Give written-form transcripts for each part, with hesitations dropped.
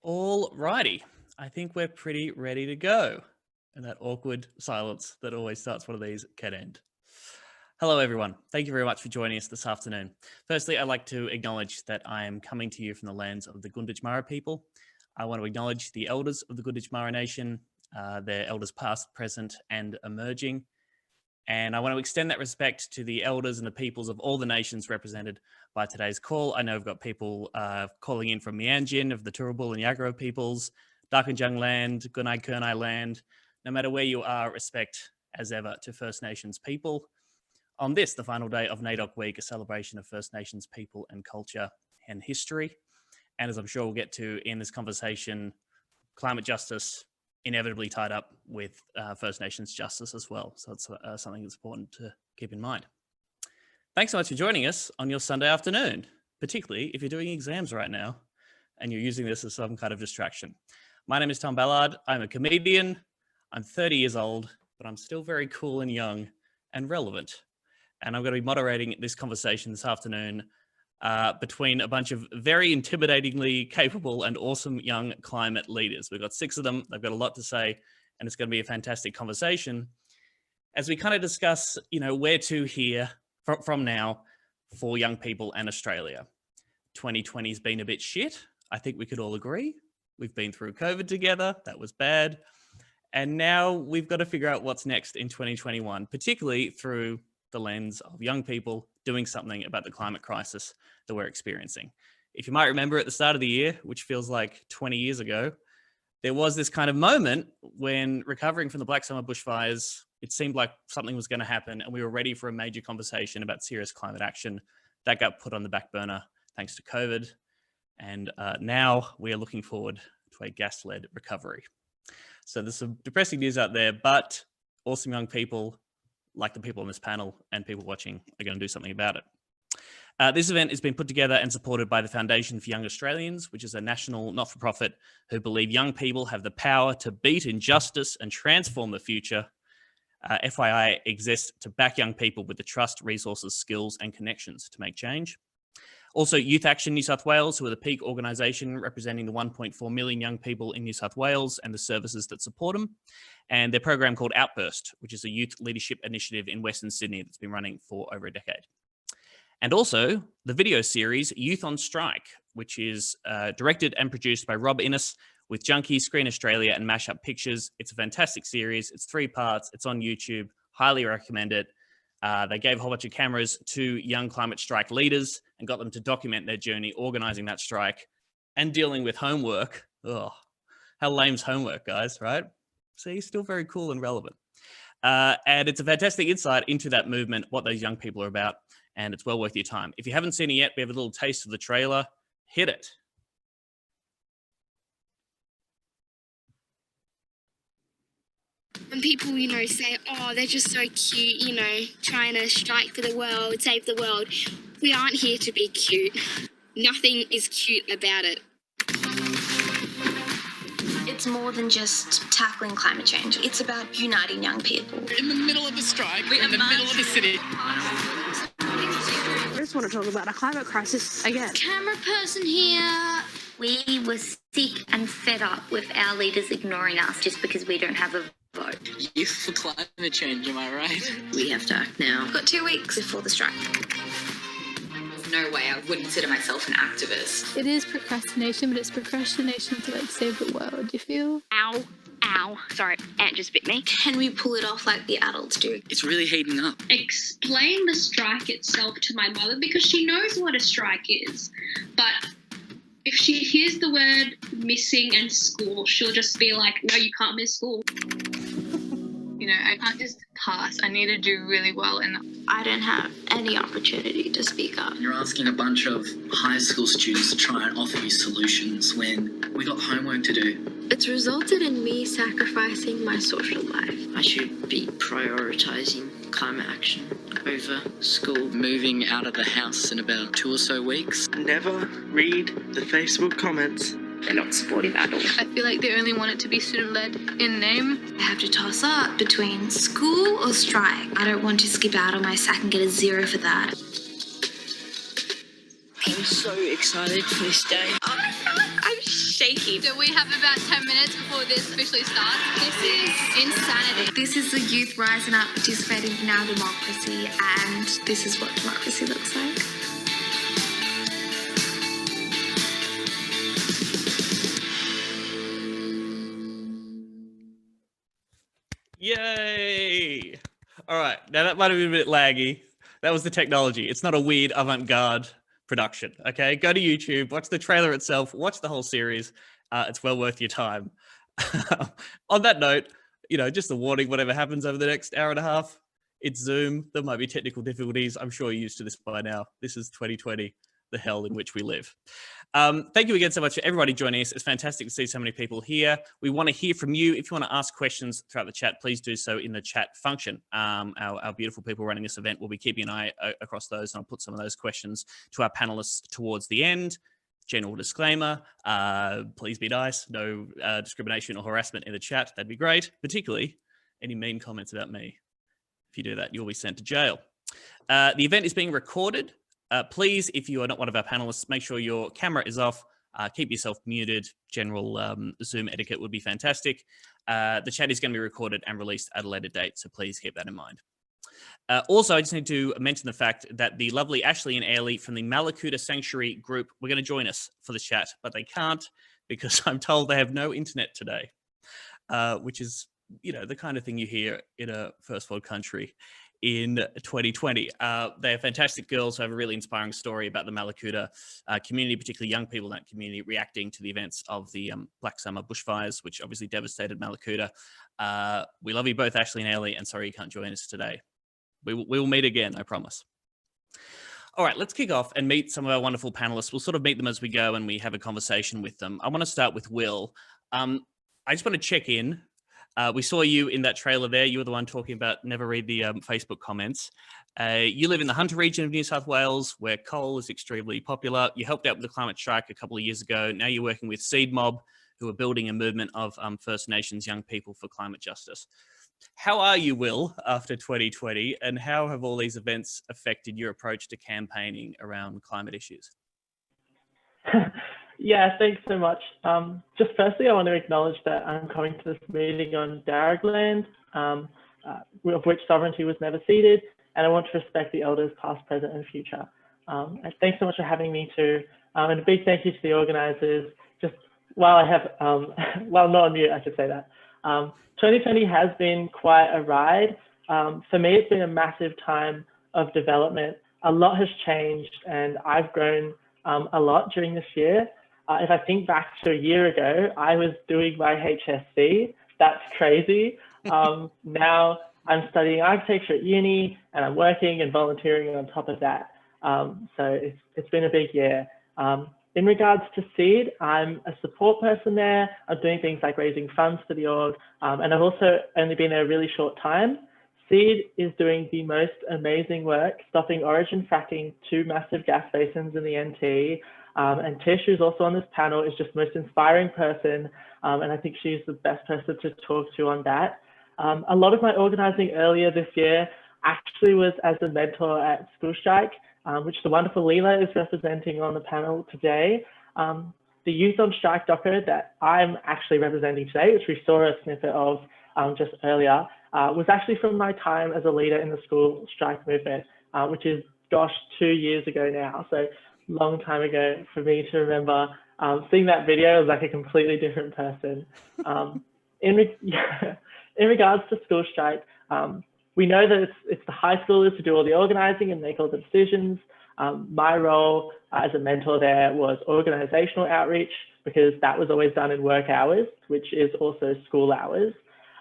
All righty. I think we're pretty ready to go. And that awkward silence that always starts one of these can end. Hello, everyone. Thank you very much for joining us this afternoon. Firstly, I'd like to acknowledge that I am coming to you from the lands of the Gunditjmara people. I want to acknowledge the elders of the Gunditjmara Nation, their elders past, present, and emerging. And I want to extend that respect to the elders and the peoples of all the nations represented by today's call. I know we've got people calling in from Mianjin of the Turrbal and Yagara peoples, Darkinjung land, Gunai Kurnai land. No matter where you are, respect as ever to First Nations people. On this, the final day of NAIDOC Week, a celebration of First Nations people and culture and history. And as I'm sure we'll get to in this conversation, climate justice inevitably tied up with First Nations justice as well. So it's something that's important to keep in mind. Thanks so much for joining us on your Sunday afternoon, particularly if you're doing exams right now and you're using this as some kind of distraction. My name is Tom Ballard. I'm a comedian. I'm 30 years old, but I'm still very cool and young and relevant. And I'm going to be moderating this conversation this afternoon between a bunch of very intimidatingly capable and awesome young climate leaders. We've got 6 of them. They've got a lot to say, and it's going to be a fantastic conversation as we kind of discuss, where to here from now for young people and Australia. 2020 has been a bit shit. I think we could all agree. We've been through COVID together. That was bad. And now we've got to figure out what's next in 2021, particularly through the lens of young people doing something about the climate crisis that we're experiencing. If you might remember at the start of the year, which feels like 20 years ago, there was this kind of moment when recovering from the Black Summer bushfires, it seemed like something was going to happen and we were ready for a major conversation about serious climate action. That got put on the back burner thanks to COVID. And now we are looking forward to a gas-led recovery. So there's some depressing news out there, but awesome young people like the people on this panel and people watching are going to do something about it. This event has been put together and supported by the Foundation for Young Australians, which is a national not-for-profit who believe young people have the power to beat injustice and transform the future. FYI exists to back young people with the trust, resources, skills, and connections to make change. Also, Youth Action New South Wales, who are the peak organisation representing the 1.4 million young people in New South Wales and the services that support them, and their program called Outburst, which is a youth leadership initiative in Western Sydney that's been running for over a decade. And also the video series Youth on Strike, which is directed and produced by Rob Innes with Junkie, Screen Australia and Mashup Pictures. It's a fantastic series. It's 3 parts. It's on YouTube. Highly recommend it. They gave a whole bunch of cameras to young climate strike leaders and got them to document their journey, organising that strike and dealing with homework. Oh, how lame's homework, guys, right? See, still very cool and relevant. And it's a fantastic insight into that movement, what those young people are about, and it's well worth your time. If you haven't seen it yet, we have a little taste of the trailer. Hit it. When people, say, oh, they're just so cute, trying to strike for the world, save the world. We aren't here to be cute. Nothing is cute about it. It's more than just tackling climate change. It's about uniting young people. We're in the middle of the strike. We're in the middle of the city. I just want to talk about a climate crisis again. Camera person here. We were sick and fed up with our leaders ignoring us just because we don't have a vote. Youth for climate change, am I right? We have to act now. We've got 2 weeks before the strike. No way I would consider myself an activist. It is procrastination, but it's procrastination to save the world, you feel? Ow. Sorry, ant just bit me. Can we pull it off like the adults do? It's really heating up. Explain the strike itself to my mother because she knows what a strike is. But if she hears the word missing and school, she'll just be like, no, you can't miss school. I can't just pass. I need to do really well, and I don't have any opportunity to speak up. You're asking a bunch of high school students to try and offer you solutions when we got homework to do. It's resulted in me sacrificing my social life. I should be prioritising climate action over school. Moving out of the house in about 2 or so weeks. Never read the Facebook comments. They're not supportive at all. I feel like they only want it to be student-led in name. I have to toss up between school or strike. I don't want to skip out on my sack and get a 0 for that. I'm so excited for this day. Oh my God, I'm shaky. So we have about 10 minutes before this officially starts. This is insanity. This is the youth rising up, participating in our democracy, and this is what democracy looks like. Yay! All right, now that might have been a bit laggy. That was the technology. It's not a weird avant-garde production, okay? Go to YouTube, watch the trailer itself, watch the whole series. It's well worth your time. On that note, just a warning, whatever happens over the next hour and a half, it's Zoom. There might be technical difficulties. I'm sure you're used to this by now. This is 2020, the hell in which we live. Thank you again so much for everybody joining us. It's fantastic to see so many people here. We want to hear from you. If you want to ask questions throughout the chat, please do so in the chat function. Our beautiful people running this event will be keeping an eye across those, and I'll put some of those questions to our panelists towards the end. General disclaimer, please be nice. No discrimination or harassment in the chat. That'd be great, particularly any mean comments about me. If you do that, you'll be sent to jail. The event is being recorded. Please, if you are not one of our panelists, make sure your camera is off. Keep yourself muted. General Zoom etiquette would be fantastic. The chat is going to be recorded and released at a later date, so please keep that in mind. Also, I just need to mention the fact that the lovely Ashley and Ailey from the Malakuta Sanctuary group were going to join us for the chat, but they can't because I'm told they have no internet today, which is, the kind of thing you hear in a first world country in 2020. They are fantastic girls who have a really inspiring story about the Malakuta community, particularly young people in that community reacting to the events of the Black Summer bushfires, which obviously devastated Malakuta. We love you both, Ashley and Ailey, and sorry you can't join us today. We will meet again, I promise. All right, let's kick off and meet some of our wonderful panelists. We'll sort of meet them as we go and we have a conversation with them. I want to start with Will. I just want to check in. We saw you in that trailer there. You were the one talking about never read the Facebook comments. You live in the Hunter region of New South Wales, where coal is extremely popular. You helped out with the climate strike a couple of years ago. Now you're working with Seed Mob, who are building a movement of First Nations young people for climate justice. How are you, Will, after 2020, and how have all these events affected your approach to campaigning around climate issues? Yeah, thanks so much. Just firstly, I want to acknowledge that I'm coming to this meeting on Darug land, of which sovereignty was never ceded, and I want to respect the elders past, present, and future. And thanks so much for having me too. And a big thank you to the organisers. Just while I have, while not on mute, I should say that. 2020 has been quite a ride. For me, it's been a massive time of development. A lot has changed, and I've grown a lot during this year. If I think back to a year ago, I was doing my HSC. That's crazy. Now I'm studying architecture at uni, and I'm working and volunteering on top of that. So it's been a big year. In regards to Seed, I'm a support person there. I'm doing things like raising funds for the org, and I've also only been there a really short time. Seed is doing the most amazing work, stopping origin fracking 2 massive gas basins in the NT. And Tish, who's also on this panel, is just the most inspiring person, and I think she's the best person to talk to on that. A lot of my organising earlier this year actually was as a mentor at School Strike, which the wonderful Leela is representing on the panel today. The Youth on Strike doco that I'm actually representing today, which we saw a snippet of just earlier, was actually from my time as a leader in the School Strike movement, which is, gosh, 2 years ago now. So long time ago for me to remember. Seeing that video was like a completely different person. In regards to School Strike, we know that it's the high schoolers who do all the organising and make all the decisions. My role as a mentor there was organisational outreach, because that was always done in work hours, which is also school hours.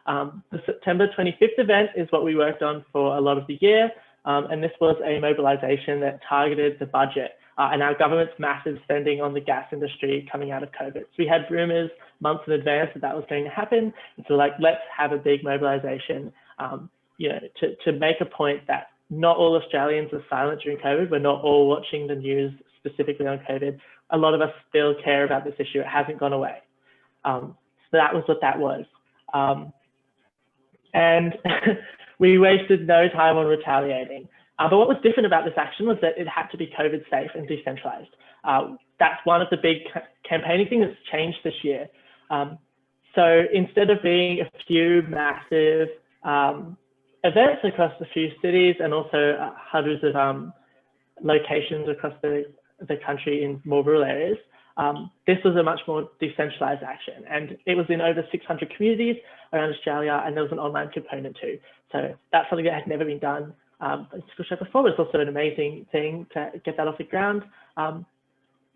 The September 25th event is what we worked on for a lot of the year, and this was a mobilisation that targeted the budget and our government's massive spending on the gas industry coming out of COVID. So we had rumours months in advance that was going to happen, and so like, let's have a big mobilisation. To make a point that not all Australians are silent during COVID. We're not all watching the news specifically on COVID. A lot of us still care about this issue. It hasn't gone away. So that was what that was. And we wasted no time on retaliating. But what was different about this action was that it had to be COVID safe and decentralized. That's one of the big campaigning thing that's changed this year. So instead of being a few massive events across a few cities and also hundreds of locations across the country in more rural areas, this was a much more decentralized action, and it was in over 600 communities around Australia, and there was an online component too. So that's something that had never been done before, but it's also an amazing thing to get that off the ground.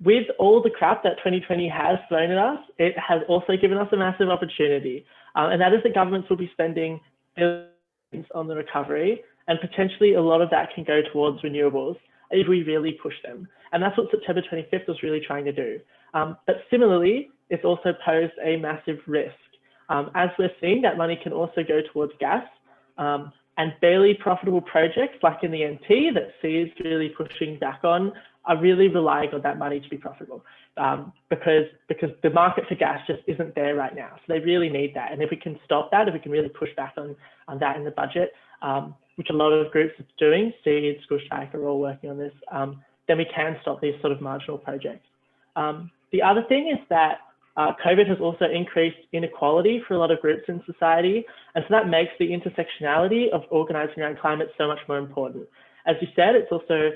With all the crap that 2020 has thrown at us, it has also given us a massive opportunity, and that is that governments will be spending billions on the recovery, and potentially a lot of that can go towards renewables if we really push them. And that's what September 25th was really trying to do. But similarly, it's also posed a massive risk. As we're seeing, that money can also go towards gas, and barely profitable projects like in the NT that Sea's really pushing back on are really relying on that money to be profitable, because the market for gas just isn't there right now. So they really need that. And if we can stop that, if we can really push back on that in the budget, which a lot of groups are doing, Seed, School Strike are all working on this, then we can stop these sort of marginal projects. The other thing is that COVID has also increased inequality for a lot of groups in society. And so that makes the intersectionality of organising around climate so much more important. As you said, it's also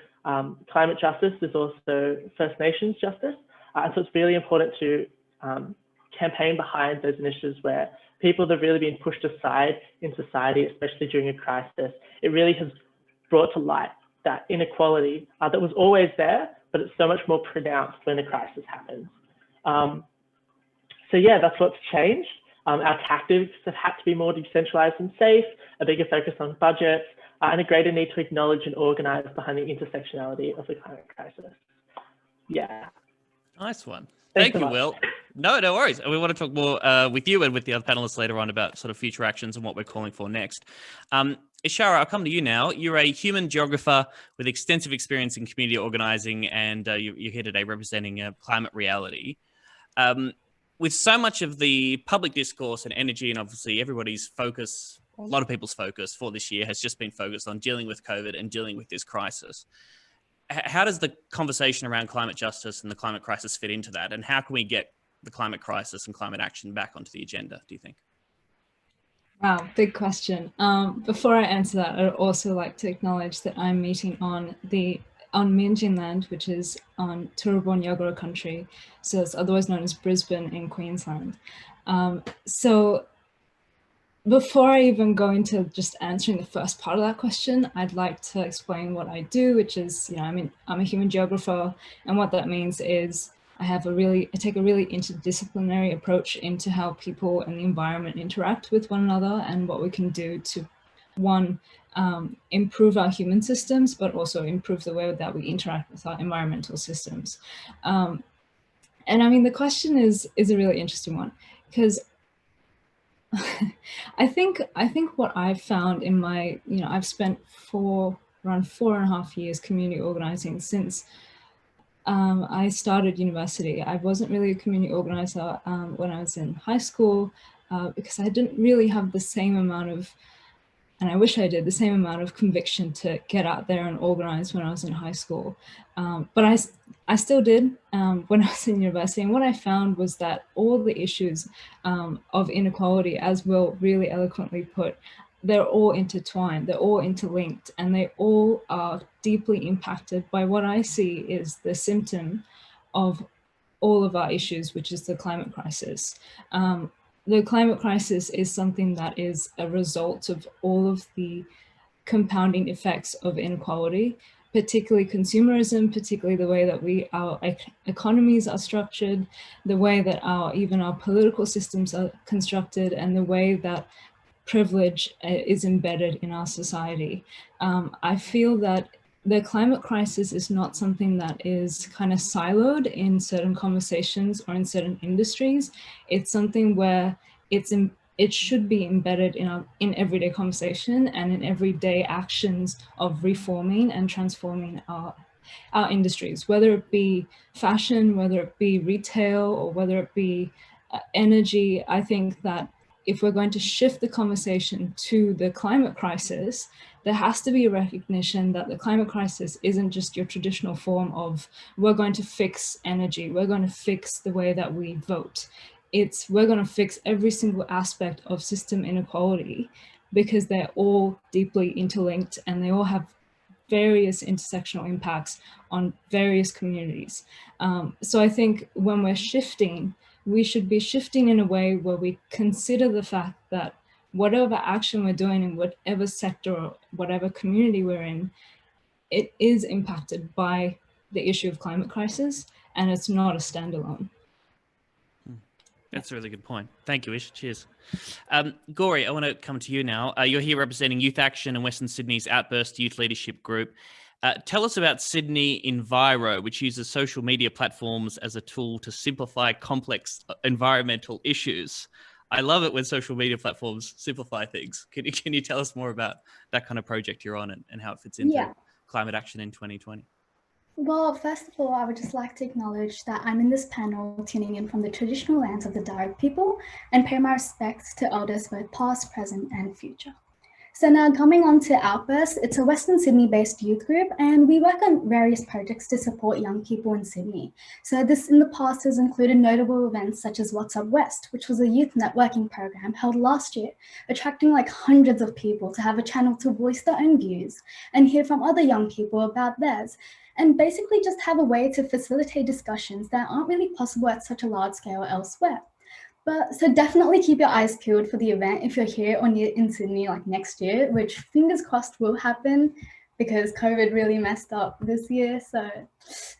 climate justice is also First Nations justice. And so it's really important to campaign behind those initiatives where people that have really been pushed aside in society, especially during a crisis, it really has brought to light that inequality that was always there, but it's so much more pronounced when a crisis happens. So yeah, that's what's changed. Our tactics have had to be more decentralized and safe, a bigger focus on budgets, and a greater need to acknowledge and organize behind the intersectionality of the climate crisis. Yeah. Nice one. Thanks Thank you, Will. No worries. We want to talk more with you and with the other panelists later on about sort of future actions and what we're calling for next. Ishara, I'll come to you now. You're a human geographer with extensive experience in community organizing, and you're here today representing climate reality. With so much of the public discourse and energy, and obviously everybody's focus, a lot of people's focus for this year has just been focused on dealing with COVID and dealing with this crisis. How does the conversation around climate justice and the climate crisis fit into that? And how can we get the climate crisis and climate action back onto the agenda, do you think? Wow, big question. Before I answer that, I'd also like to acknowledge that I'm meeting on Meanjin land, which is on Turrbal Yagara country, so it's otherwise known as Brisbane in Queensland. So before I even go into just answering the first part of that question, I'd like to explain what I do, which is, I'm a human geographer, and what that means is I take a really interdisciplinary approach into how people and the environment interact with one another and what we can do to, one, improve our human systems, but also improve the way that we interact with our environmental systems. And I mean, the question is a really interesting one, because I think what I've found in my, I've spent around 4.5 years community organizing since I started university. I wasn't really a community organizer when I was in high school because I didn't really have the same amount of, and I wish I did, the same amount of conviction to get out there and organize when I was in high school. But I still did when I was in university. And what I found was that all the issues of inequality, as Will really eloquently put, they're all intertwined, they're all interlinked, and they all are deeply impacted by what I see is the symptom of all of our issues, which is the climate crisis. The climate crisis is something that is a result of all of the compounding effects of inequality, particularly consumerism, particularly the way that our economies are structured, the way that even our political systems are constructed, and the way that privilege is embedded in our society. I feel that the climate crisis is not something that is kind of siloed in certain conversations or in certain industries. It's something where it should be embedded in everyday conversation and in everyday actions of reforming and transforming our industries, whether it be fashion, whether it be retail, or whether it be energy. I think that if we're going to shift the conversation to the climate crisis, there has to be a recognition that the climate crisis isn't just your traditional form of we're going to fix energy, we're going to fix the way that we vote. It's we're going to fix every single aspect of system inequality, because they're all deeply interlinked and they all have various intersectional impacts on various communities. So I think when we're shifting, we should be shifting in a way where we consider the fact that whatever action we're doing in whatever sector or whatever community we're in, it is impacted by the issue of climate crisis, and it's not a standalone. That's a really good point. Thank you, Ish. Cheers. Gauri, I want to come to you now. You're here representing Youth Action and Western Sydney's Outburst Youth Leadership Group. Tell us about Sydney Enviro, which uses social media platforms as a tool to simplify complex environmental issues. I love it when social media platforms simplify things. Can you tell us more about that kind of project you're on and how it fits into climate action in 2020? Well, first of all, I would just like to acknowledge that I'm in this panel tuning in from the traditional lands of the Darug people and pay my respects to elders both past, present and future. So now coming on to Outburst, it's a Western Sydney-based youth group and we work on various projects to support young people in Sydney. So this in the past has included notable events such as What's Up West, which was a youth networking program held last year, attracting like hundreds of people to have a channel to voice their own views and hear from other young people about theirs. And basically just have a way to facilitate discussions that aren't really possible at such a large scale elsewhere. But so definitely keep your eyes peeled for the event if you're here or near in Sydney like next year, which fingers crossed will happen because COVID really messed up this year. So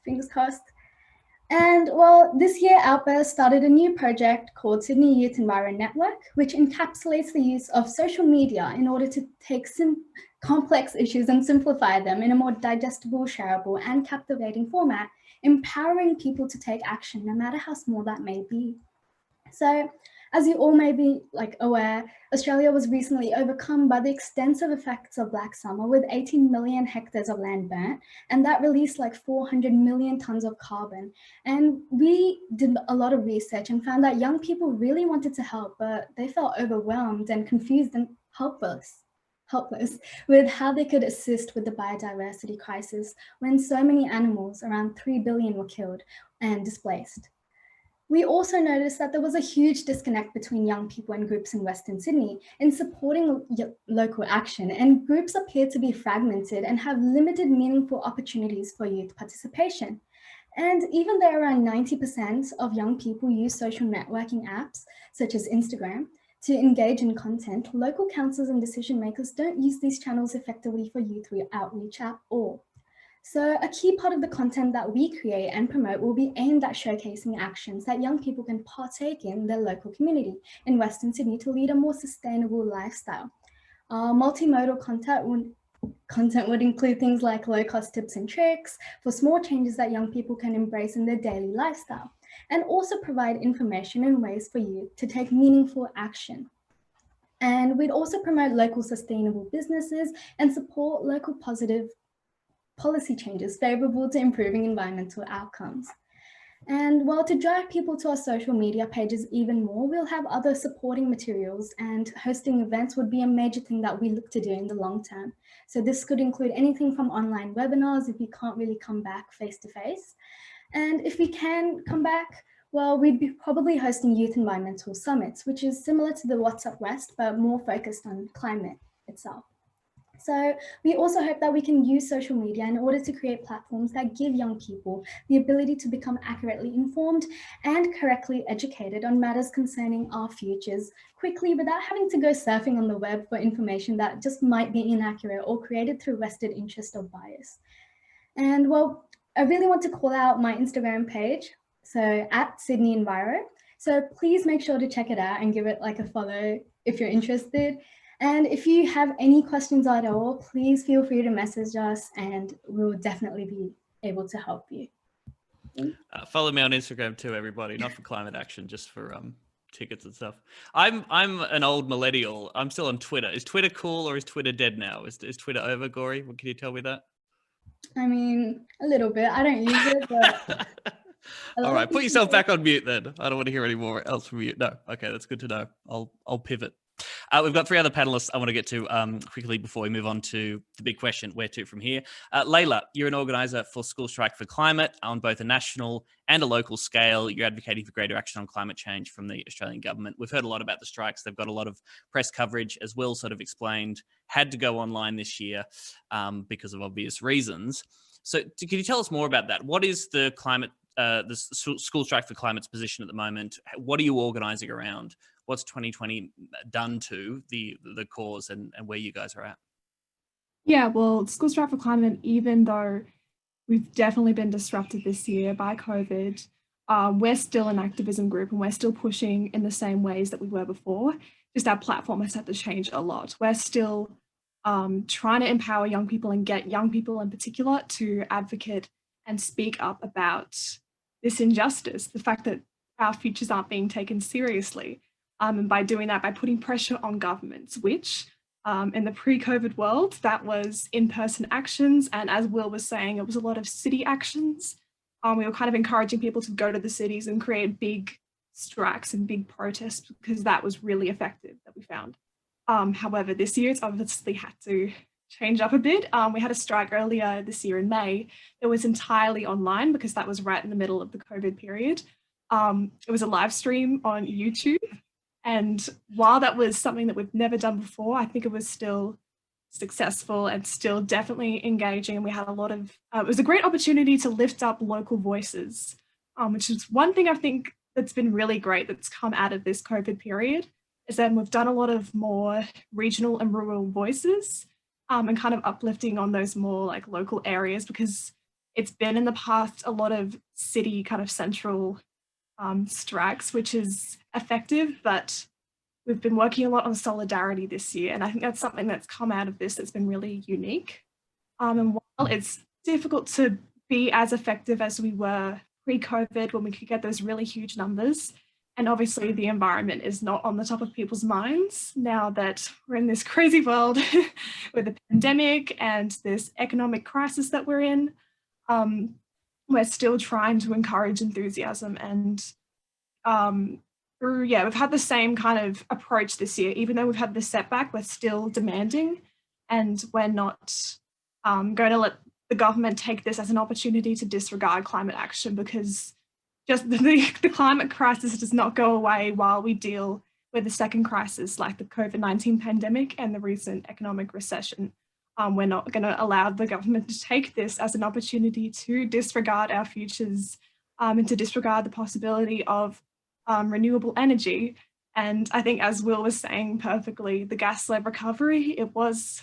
fingers crossed. And well, this year Outburst started a new project called Sydney Youth Enviro Network, which encapsulates the use of social media in order to take complex issues and simplify them in a more digestible, shareable and captivating format, empowering people to take action no matter how small that may be. So as you all may be aware, Australia was recently overcome by the extensive effects of Black Summer with 18 million hectares of land burnt, and that released like 400 million tons of carbon. And we did a lot of research and found that young people really wanted to help, but they felt overwhelmed and confused and helpless with how they could assist with the biodiversity crisis when so many animals, around 3 billion, were killed and displaced. We also noticed that there was a huge disconnect between young people and groups in Western Sydney in supporting local action, and groups appear to be fragmented and have limited meaningful opportunities for youth participation. And even though around 90% of young people use social networking apps, such as Instagram, to engage in content, local councils and decision makers don't use these channels effectively for youth outreach at all. So a key part of the content that we create and promote will be aimed at showcasing actions that young people can partake in their local community in Western Sydney to lead a more sustainable lifestyle. Multimodal content would include things like low-cost tips and tricks for small changes that young people can embrace in their daily lifestyle, and also provide information and ways for you to take meaningful action. And we'd also promote local sustainable businesses and support local positive policy changes favorable to improving environmental outcomes. And while to drive people to our social media pages even more, we'll have other supporting materials, and hosting events would be a major thing that we look to do in the long term. So this could include anything from online webinars if you can't really come back face to face. And if we can come back, well, we'd be probably hosting youth environmental summits, which is similar to the What's Up West, but more focused on climate itself. So we also hope that we can use social media in order to create platforms that give young people the ability to become accurately informed and correctly educated on matters concerning our futures quickly without having to go surfing on the web for information that just might be inaccurate or created through vested interest or bias. And well, I really want to call out my Instagram page, so at Sydney Enviro. So please make sure to check it out and give it like a follow if you're interested. And if you have any questions at all, please feel free to message us and we'll definitely be able to help you. Follow me on Instagram too, everybody, not for climate action, just for tickets and stuff. I'm an old millennial. I'm still on Twitter. Is Twitter cool or is Twitter dead now? Is Twitter over, Gauri? Can you tell me that? I mean, a little bit. I don't use it, but... All right, put yourself back on mute then. I don't want to hear any more else from you. No, okay, that's good to know. I'll pivot. We've got 3 other panelists I want to get to quickly before we move on to the big question, where to from here. Layla, you're an organiser for School Strike for Climate on both a national and a local scale. You're advocating for greater action on climate change from the Australian government. We've heard a lot about the strikes. They've got a lot of press coverage, as Will sort of explained, had to go online this year because of obvious reasons. So can you tell us more about that? What is the School Strike for Climate's position at the moment? What are you organising around? What's 2020 done to the cause and where you guys are at? Yeah, well, School Strike for Climate, even though we've definitely been disrupted this year by COVID, we're still an activism group and we're still pushing in the same ways that we were before. Just our platform has had to change a lot. We're still trying to empower young people and get young people in particular to advocate and speak up about this injustice, the fact that our futures aren't being taken seriously. And by doing that, by putting pressure on governments, which in the pre-COVID world, that was in-person actions. And as Will was saying, it was a lot of city actions. We were kind of encouraging people to go to the cities and create big strikes and big protests because that was really effective, that we found. However, this year it's obviously had to change up a bit. We had a strike earlier this year in May that was entirely online because that was right in the middle of the COVID period. It was a live stream on YouTube. And while that was something that we've never done before, I think it was still successful and still definitely engaging. And we had a lot of, it was a great opportunity to lift up local voices, which is one thing I think that's been really great that's come out of this COVID period, is that we've done a lot of more regional and rural voices and kind of uplifting on those more like local areas, because it's been in the past a lot of city kind of central strikes, which is effective, but we've been working a lot on solidarity this year. And I think that's something that's come out of this that's been really unique. And while it's difficult to be as effective as we were pre-COVID when we could get those really huge numbers, and obviously the environment is not on the top of people's minds now that we're in this crazy world with the pandemic and this economic crisis that we're in, we're still trying to encourage enthusiasm. And we've had the same kind of approach this year. Even though we've had this setback, we're still demanding, and we're not going to let the government take this as an opportunity to disregard climate action, because just the climate crisis does not go away while we deal with the second crisis like the COVID-19 pandemic and the recent economic recession. We're not going to allow the government to take this as an opportunity to disregard our futures and to disregard the possibility of renewable energy. And I think, as Will was saying perfectly, the gas-led recovery, it was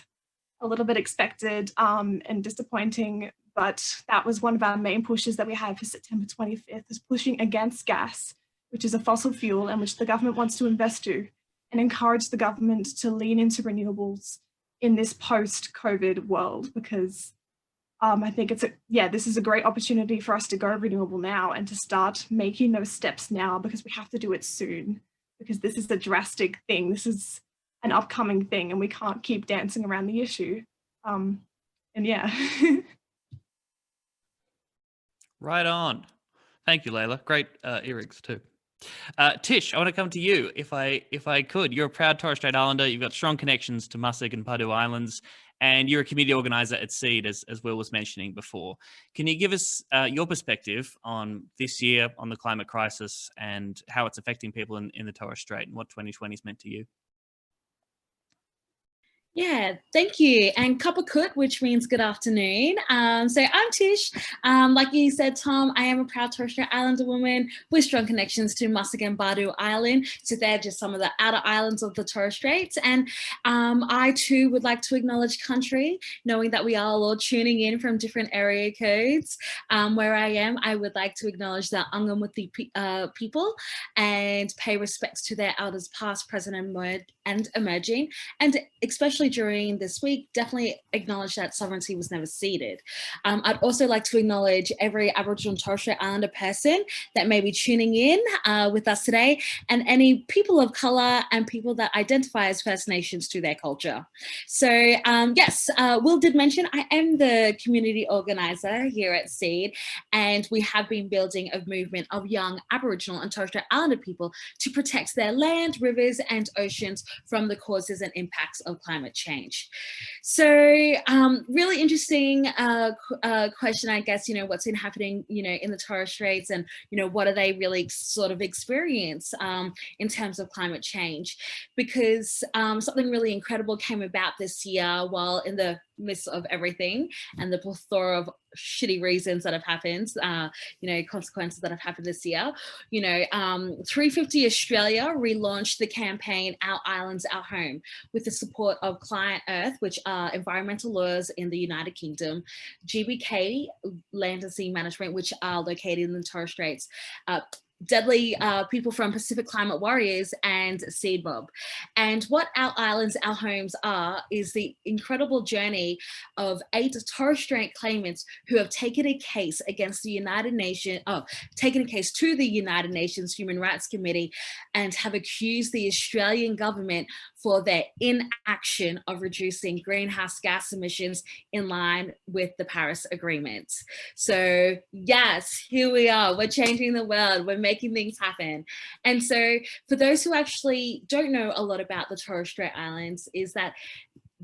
a little bit expected and disappointing, but that was one of our main pushes that we had for September 25th, is pushing against gas, which is a fossil fuel and which the government wants to invest to, and encourage the government to lean into renewables in this post-COVID world, because I think this is a great opportunity for us to go renewable now and to start making those steps now, because we have to do it soon, because this is a drastic thing. This is an upcoming thing and we can't keep dancing around the issue. Right on. Thank you, Layla. Great earrings too. Tish, I want to come to you if I could. You're a proud Torres Strait Islander. You've got strong connections to Musig and Padu Islands, and you're a community organizer at SEED, as Will was mentioning before. Can you give us your perspective on this year, on the climate crisis, and how it's affecting people in the Torres Strait, and what 2020 has meant to you? Yeah, thank you. And kapakut, which means good afternoon. So I'm Tish. Like you said, Tom, I am a proud Torres Strait Islander woman with strong connections to Musig and Padu Island. So they're just some of the outer islands of the Torres Straits. And I too would like to acknowledge country, knowing that we are all tuning in from different area codes. Where I am, I would like to acknowledge the Angamuthi people and pay respects to their elders past, present, and emerging, and especially during this week, definitely acknowledge that sovereignty was never ceded. I'd also like to acknowledge every Aboriginal and Torres Strait Islander person that may be tuning in with us today, and any people of colour and people that identify as First Nations to their culture. So yes, Will did mention I am the community organiser here at SEED, and we have been building a movement of young Aboriginal and Torres Strait Islander people to protect their land, rivers and oceans from the causes and impacts of climate change. So really interesting question, I guess, what's been happening, in the Torres Straits, and, what are they really sort of experience in terms of climate change? Because something really incredible came about this year while in the midst of everything and the plethora of shitty reasons that have happened, consequences that have happened this year. 350 Australia relaunched the campaign Our Islands, Our Home with the support of Client Earth, which are environmental lawyers in the United Kingdom, GBK Land and Sea Management, which are located in the Torres Straits, Deadly people from Pacific Climate Warriors, and Seedmob. And what Our Islands, Our Homes are is the incredible journey of 8 Torres Strait claimants who have taken a case against the taken a case to the United Nations Human Rights Committee and have accused the Australian government for their inaction of reducing greenhouse gas emissions in line with the Paris Agreement. So yes, here we are, we're changing the world, we're making things happen. And so for those who actually don't know a lot about the Torres Strait Islands, is that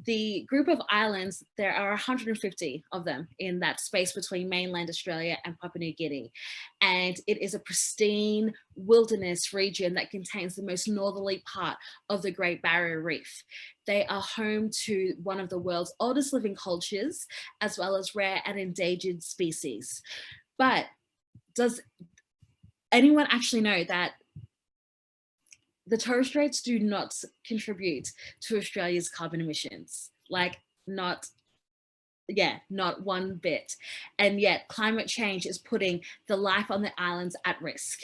the group of islands, there are 150 of them in that space between mainland Australia and Papua New Guinea. And it is a pristine wilderness region that contains the most northerly part of the Great Barrier Reef. They are home to one of the world's oldest living cultures, as well as rare and endangered species. But does anyone actually know that the Torres Straits do not contribute to Australia's carbon emissions? Like, not one bit. And yet climate change is putting the life on the islands at risk.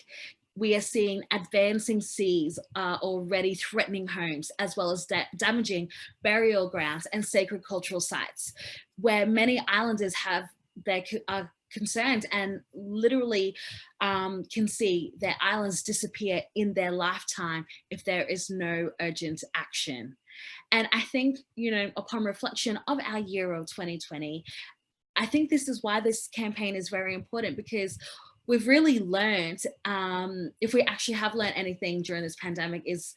We are seeing advancing seas already threatening homes, as well as damaging burial grounds and sacred cultural sites, where many islanders are concerned and literally can see their islands disappear in their lifetime if there is no urgent action. And I think, upon reflection of our year of 2020, I think this is why this campaign is very important, because we've really learned, if we actually have learned anything during this pandemic, is,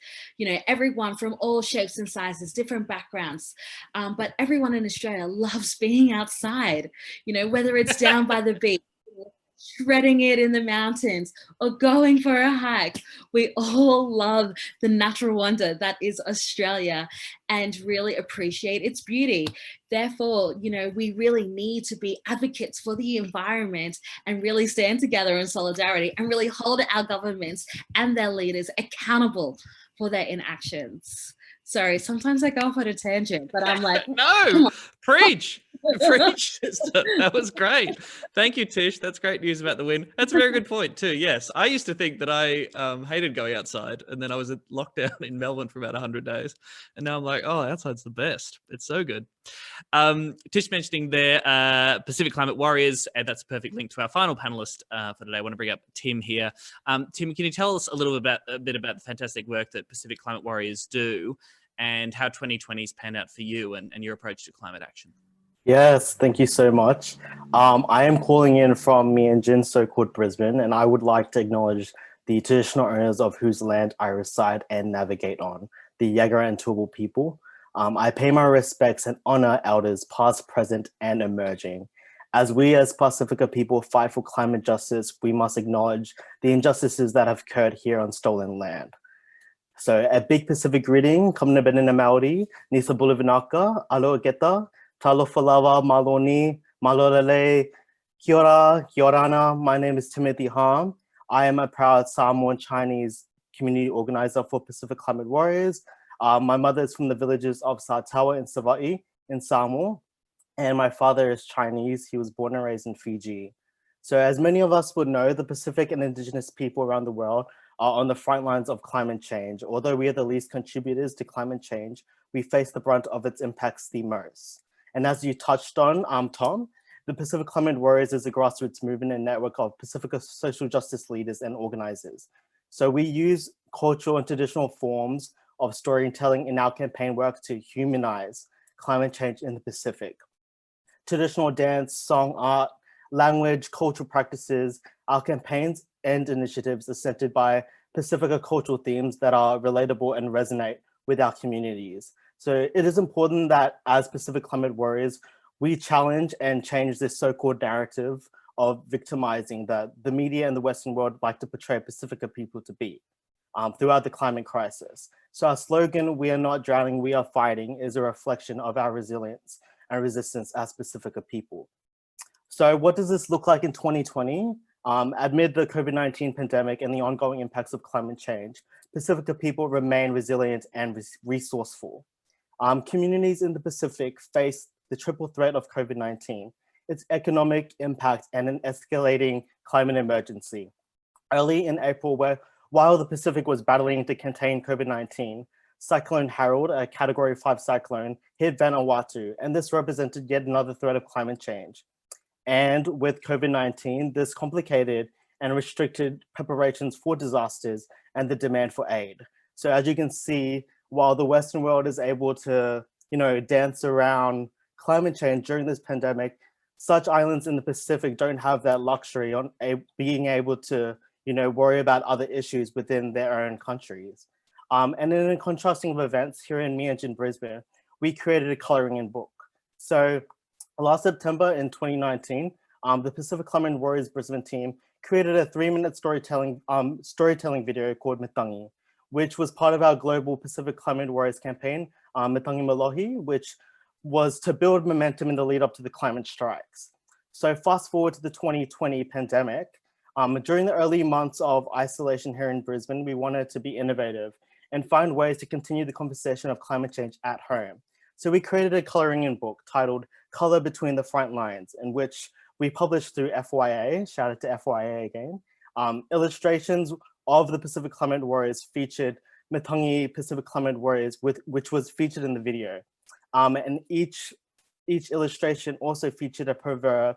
everyone from all shapes and sizes, different backgrounds, but everyone in Australia loves being outside, whether it's down by the beach, shredding it in the mountains, or going for a hike. We all love the natural wonder that is Australia and really appreciate its beauty. Therefore, we really need to be advocates for the environment and really stand together in solidarity and really hold our governments and their leaders accountable for their inactions. Sorry, sometimes I go off on a tangent, but I'm like, no, preach. Preach, sister. That was great. Thank you, Tish. That's great news about the win. That's a very good point too. Yes, I used to think that I hated going outside, and then I was at lockdown in Melbourne for about 100 days, and now I'm like, oh, outside's the best. It's so good. Tish mentioning there Pacific Climate Warriors, and that's a perfect link to our final panelist for today. I want to bring up Tim here. Tim, can you tell us a bit about the fantastic work that Pacific Climate Warriors do, and how 2020's panned out for you and your approach to climate action? Yes, thank you so much. I am calling in from Meanjin, so-called Brisbane, and I would like to acknowledge the traditional owners of whose land I reside and navigate on, the Yagara and Turrbal people. I pay my respects and honor elders past, present, and emerging. As we as Pacifica people fight for climate justice, we must acknowledge the injustices that have occurred here on stolen land. So a big Pacific greeting, kamna benina Maori, Nisa Bulavinaka, alo geta, Talo Falawa, Maloni, Malolele, Kia ora, Kia orana. My name is Timothy Ham. I am a proud Samoan Chinese community organizer for Pacific Climate Warriors. My mother is from the villages of Satawa and Savai'i in Samoa, and my father is Chinese. He was born and raised in Fiji. So as many of us would know, the Pacific and Indigenous people around the world are on the front lines of climate change. Although we are the least contributors to climate change, we face the brunt of its impacts the most. And as you touched on, Tom, the Pacific Climate Warriors is a grassroots movement and network of Pacific social justice leaders and organizers. So we use cultural and traditional forms of storytelling in our campaign work to humanize climate change in the Pacific. Traditional dance, song, art, language, cultural practices, our campaigns and initiatives are centered by Pacifica cultural themes that are relatable and resonate with our communities. So it is important that as Pacific climate warriors, we challenge and change this so-called narrative of victimizing that the media and the Western world like to portray Pacifica people to be throughout the climate crisis. So our slogan, "We are not drowning, we are fighting," is a reflection of our resilience and resistance as Pacifica people. So what does this look like in 2020? Amid the COVID-19 pandemic and the ongoing impacts of climate change, Pacifica people remain resilient and resourceful. Communities in the Pacific face the triple threat of COVID-19, its economic impact, and an escalating climate emergency. Early in April, while the Pacific was battling to contain COVID-19, Cyclone Harold, a Category 5 cyclone, hit Vanuatu, and this represented yet another threat of climate change. And with COVID-19, this complicated and restricted preparations for disasters and the demand for aid. So as you can see, while the Western world is able to, dance around climate change during this pandemic, such islands in the Pacific don't have that luxury on being able to, worry about other issues within their own countries. And in a contrasting of events here in Meanjin, Brisbane, we created a coloring in book. So last September in 2019, the Pacific Climate Warriors Brisbane team created a 3-minute storytelling video called Mitangi, which was part of our global Pacific Climate Warriors campaign, Mitangi Malohi, which was to build momentum in the lead up to the climate strikes. So fast forward to the 2020 pandemic, during the early months of isolation here in Brisbane, we wanted to be innovative and find ways to continue the conversation of climate change at home. So we created a coloring in book titled Color Between the Front Lines, in which we published through FYA, shout out to FYA again, illustrations of the Pacific Climate Warriors featured Mitangi Pacific Climate Warriors, which was featured in the video. And each illustration also featured a proverb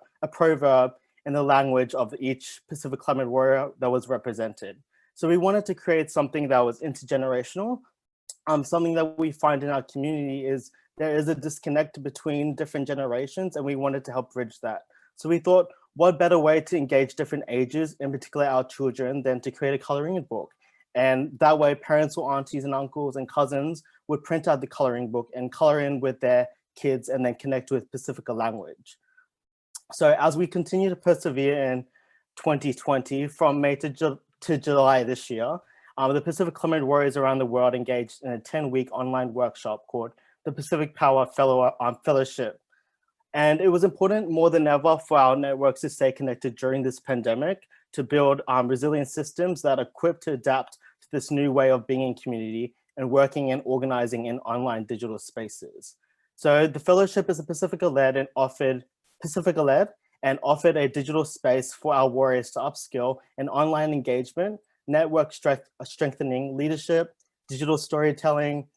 in the language of each Pacific Climate Warrior that was represented. So we wanted to create something that was intergenerational. Something that we find in our community is there is a disconnect between different generations, and we wanted to help bridge that. So we thought, what better way to engage different ages, in particular our children, than to create a coloring book? And that way parents or aunties and uncles and cousins would print out the coloring book and color in with their kids and then connect with Pacifica language. So as we continue to persevere in 2020, from May to July this year, the Pacific Climate Warriors around the world engaged in a 10-week online workshop called the Pacific Power Fellowship. And it was important more than ever for our networks to stay connected during this pandemic, to build resilient systems that are equipped to adapt to this new way of being in community and working and organizing in online digital spaces. So the fellowship is a Pacifica-led and offered a digital space for our warriors to upskill in online engagement, network strengthening, leadership, digital storytelling,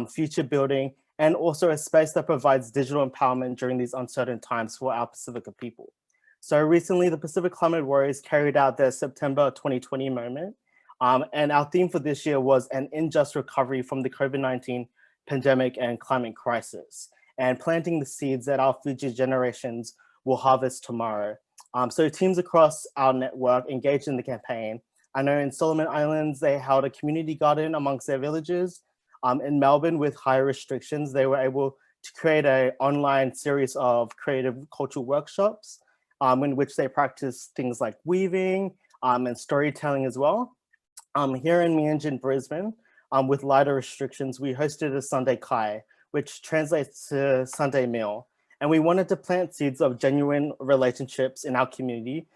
future building, and also a space that provides digital empowerment during these uncertain times for our Pacifica people. So recently, the Pacific Climate Warriors carried out their September 2020 moment, and our theme for this year was an unjust recovery from the COVID-19 pandemic and climate crisis, and planting the seeds that our future generations will harvest tomorrow. So teams across our network engaged in the campaign. I know in Solomon Islands, they held a community garden amongst their villages. In Melbourne, with higher restrictions, they were able to create an online series of creative cultural workshops in which they practice things like weaving and storytelling as well. Here in Meanjin, Brisbane, with lighter restrictions, we hosted a Sunday Kai, which translates to Sunday meal. And we wanted to plant seeds of genuine relationships in our community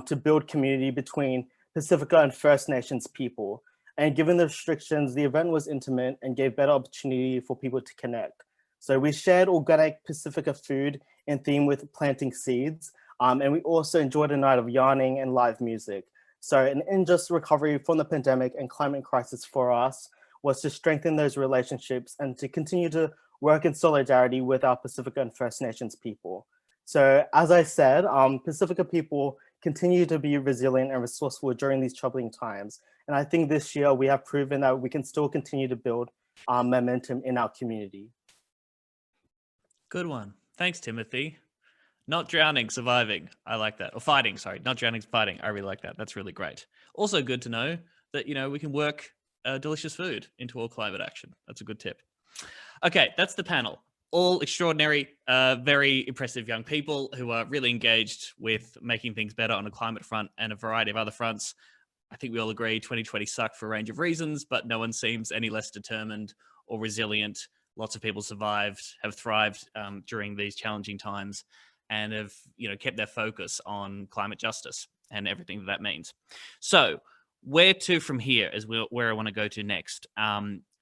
to build community between Pacifica and First Nations people. And given the restrictions, the event was intimate and gave better opportunity for people to connect. So we shared organic Pacifica food in theme with planting seeds. And we also enjoyed a night of yarning and live music. So an unjust recovery from the pandemic and climate crisis for us was to strengthen those relationships and to continue to work in solidarity with our Pacifica and First Nations people. So as I said, Pacifica people continue to be resilient and resourceful during these troubling times. And I think this year we have proven that we can still continue to build momentum in our community. Good one. Thanks, Timothy. Not drowning, surviving. I like that. Or fighting, sorry. Not drowning, fighting. I really like that. That's really great. Also good to know that, we can work delicious food into all climate action. That's a good tip. Okay, that's the panel. All extraordinary, very impressive young people who are really engaged with making things better on a climate front and a variety of other fronts. I think we all agree 2020 sucked for a range of reasons, but no one seems any less determined or resilient. Lots of people survived, have thrived during these challenging times, and have kept their focus on climate justice and everything that means. So where to from here is where I want to go to next.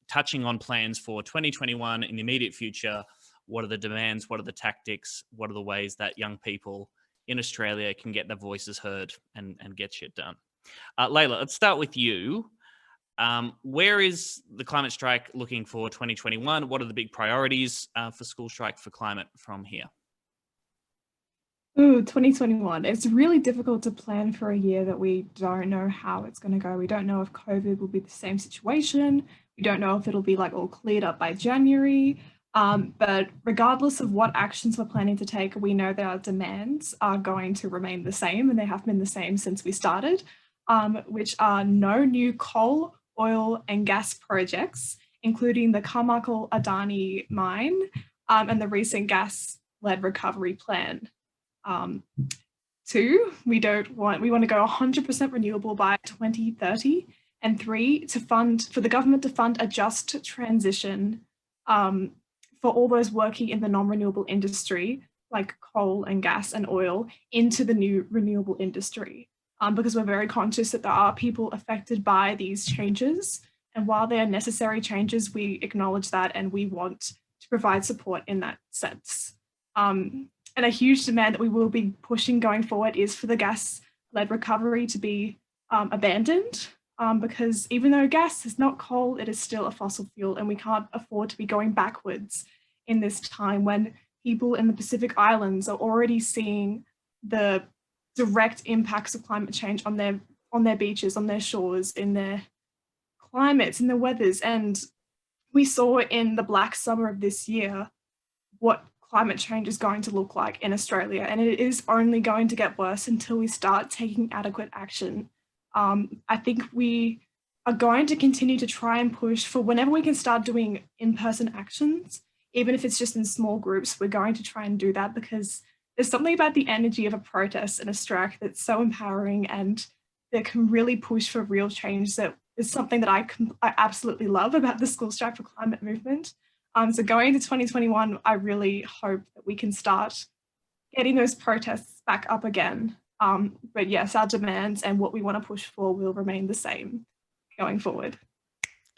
Touching on plans for 2021 in the immediate future. What are the demands? What are the tactics? What are the ways that young people in Australia can get their voices heard and get shit done? Layla, let's start with you. Where is the climate strike looking for 2021? What are the big priorities for School Strike for Climate from here? Ooh, 2021. It's really difficult to plan for a year that we don't know how it's going to go. We don't know if COVID will be the same situation. We don't know if it'll be like all cleared up by January. But regardless of what actions we're planning to take, we know that our demands are going to remain the same, and they have been the same since we started, which are no new coal, oil and gas projects, including the Carmichael Adani mine and the recent gas-led recovery plan. 2, we want to go 100% renewable by 2030, and 3, for the government to fund a just transition for all those working in the non-renewable industry, like coal and gas and oil, into the new renewable industry. Because we're very conscious that there are people affected by these changes. And while they are necessary changes, we acknowledge that and we want to provide support in that sense. And a huge demand that we will be pushing going forward is for the gas-led recovery to be abandoned. Because even though gas is not coal, it is still a fossil fuel, and we can't afford to be going backwards in this time when people in the Pacific Islands are already seeing the direct impacts of climate change on their beaches, on their shores, in their climates, in their weathers. And we saw in the Black Summer of this year what climate change is going to look like in Australia, and it is only going to get worse until we start taking adequate action. I think we are going to continue to try and push for whenever we can start doing in-person actions, even if it's just in small groups, we're going to try and do that, because there's something about the energy of a protest and a strike that's so empowering and that can really push for real change. That is something that I absolutely love about the School Strike for Climate movement. So going into 2021, I really hope that we can start getting those protests back up again. But yes, our demands and what we want to push for will remain the same going forward.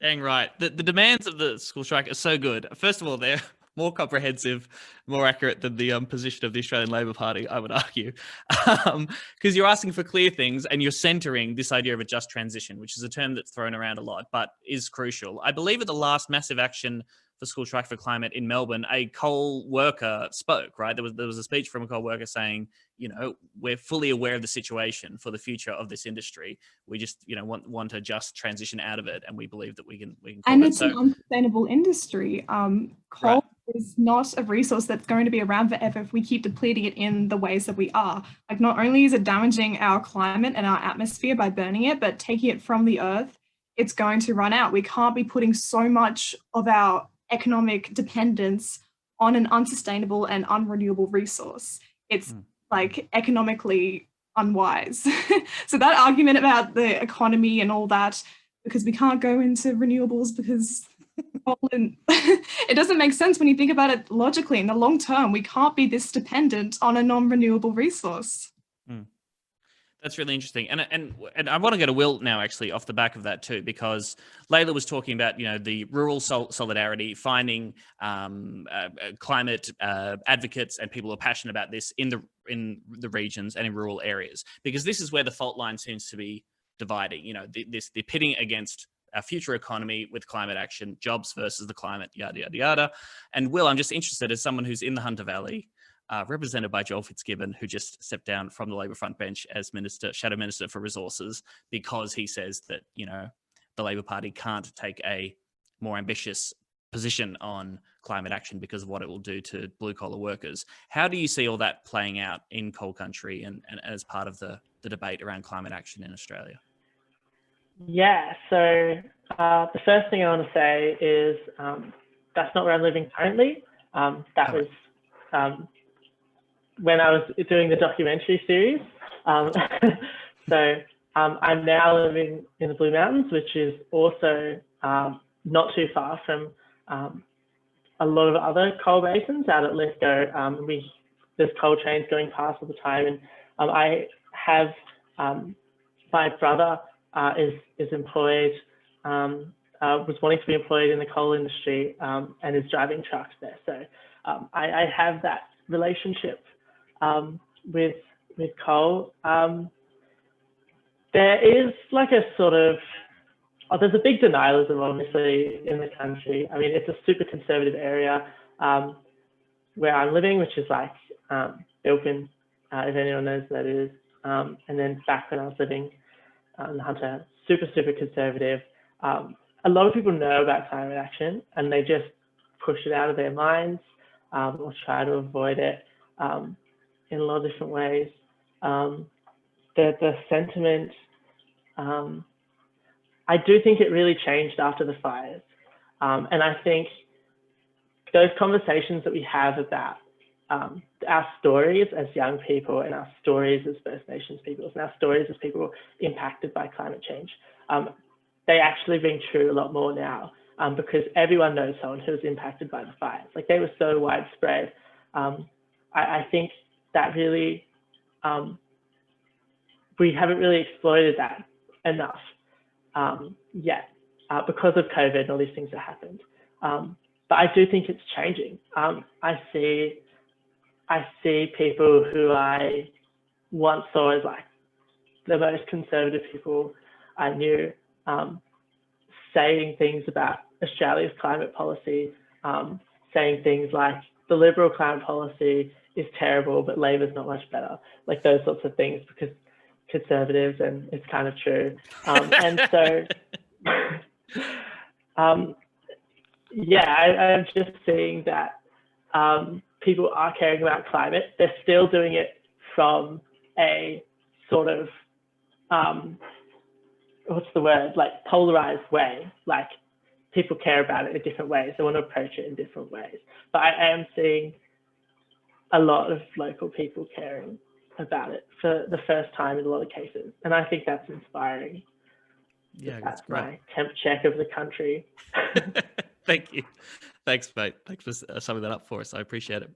Dang right. The demands of the school strike are so good. First of all, they're more comprehensive, more accurate than the position of the Australian Labor Party, I would argue. Because you're asking for clear things and you're centering this idea of a just transition, which is a term that's thrown around a lot, but is crucial. I believe at the last massive action for School Strike for Climate in Melbourne, a coal worker spoke, right? There was a speech from a coal worker saying, we're fully aware of the situation for the future of this industry. We just, want to just transition out of it, and we believe that we can. And it's an unsustainable industry. Coal is not a resource that's going to be around forever if we keep depleting it in the ways that we are. Like, not only is it damaging our climate and our atmosphere by burning it, but taking it from the earth, it's going to run out. We can't be putting so much of our economic dependence on an unsustainable and unrenewable resource. It's like economically unwise. So that argument about the economy and all that, because we can't go into renewables because it doesn't make sense when you think about it logically. In the long term, we can't be this dependent on a non-renewable resource. That's really interesting. And I want to go to Will now, actually, off the back of that too, because Layla was talking about, the rural solidarity, finding climate advocates and people who are passionate about this in the regions and in rural areas, because this is where the fault line seems to be dividing, the pitting against our future economy with climate action, jobs versus the climate, yada, yada, yada. And Will, I'm just interested, as someone who's in the Hunter Valley, represented by Joel Fitzgibbon, who just stepped down from the Labor front bench as Shadow Minister for Resources, because he says that, the Labor Party can't take a more ambitious position on climate action because of what it will do to blue-collar workers. How do you see all that playing out in coal country and as part of the debate around climate action in Australia? Yeah, so the first thing I want to say is that's not where I'm living currently. That was when I was doing the documentary series. So I'm now living in the Blue Mountains, which is also not too far from a lot of other coal basins out at Lithgow. There's coal trains going past all the time, and I have my brother is employed, was wanting to be employed in the coal industry and is driving trucks there. So I have that relationship with coal. There is like a sort of, there's a big denialism obviously in the country. I mean, it's a super conservative area where I'm living, which is like Bilpin, if anyone knows what that is. And then back when I was living in Hunter, super conservative. A lot of people know about climate action and they just push it out of their minds or try to avoid it in a lot of different ways. The sentiment, I do think it really changed after the fires. And I think those conversations that we have about our stories as young people and our stories as First Nations peoples and our stories as people impacted by climate change, they actually ring true a lot more now because everyone knows someone who was impacted by the fires. Like they were so widespread. I think that really, we haven't really exploited that enough yet because of COVID and all these things that happened. But I do think it's changing. I see people who I once saw as like the most conservative people I knew saying things about Australia's climate policy, saying things like the Liberal climate policy is terrible, but Labor's not much better, like those sorts of things, because conservatives, and it's kind of true. And so, yeah, I'm just seeing that people are caring about climate. They're still doing it from a sort of, what's the word, like polarized way. Like people care about it in different ways. They want to approach it in different ways. But I am seeing a lot of local people caring about it for the first time in a lot of cases. And I think that's inspiring. Yeah, that's great. my temp check of the country. Thank you. Thanks, mate. Thanks for summing that up for us. I appreciate it.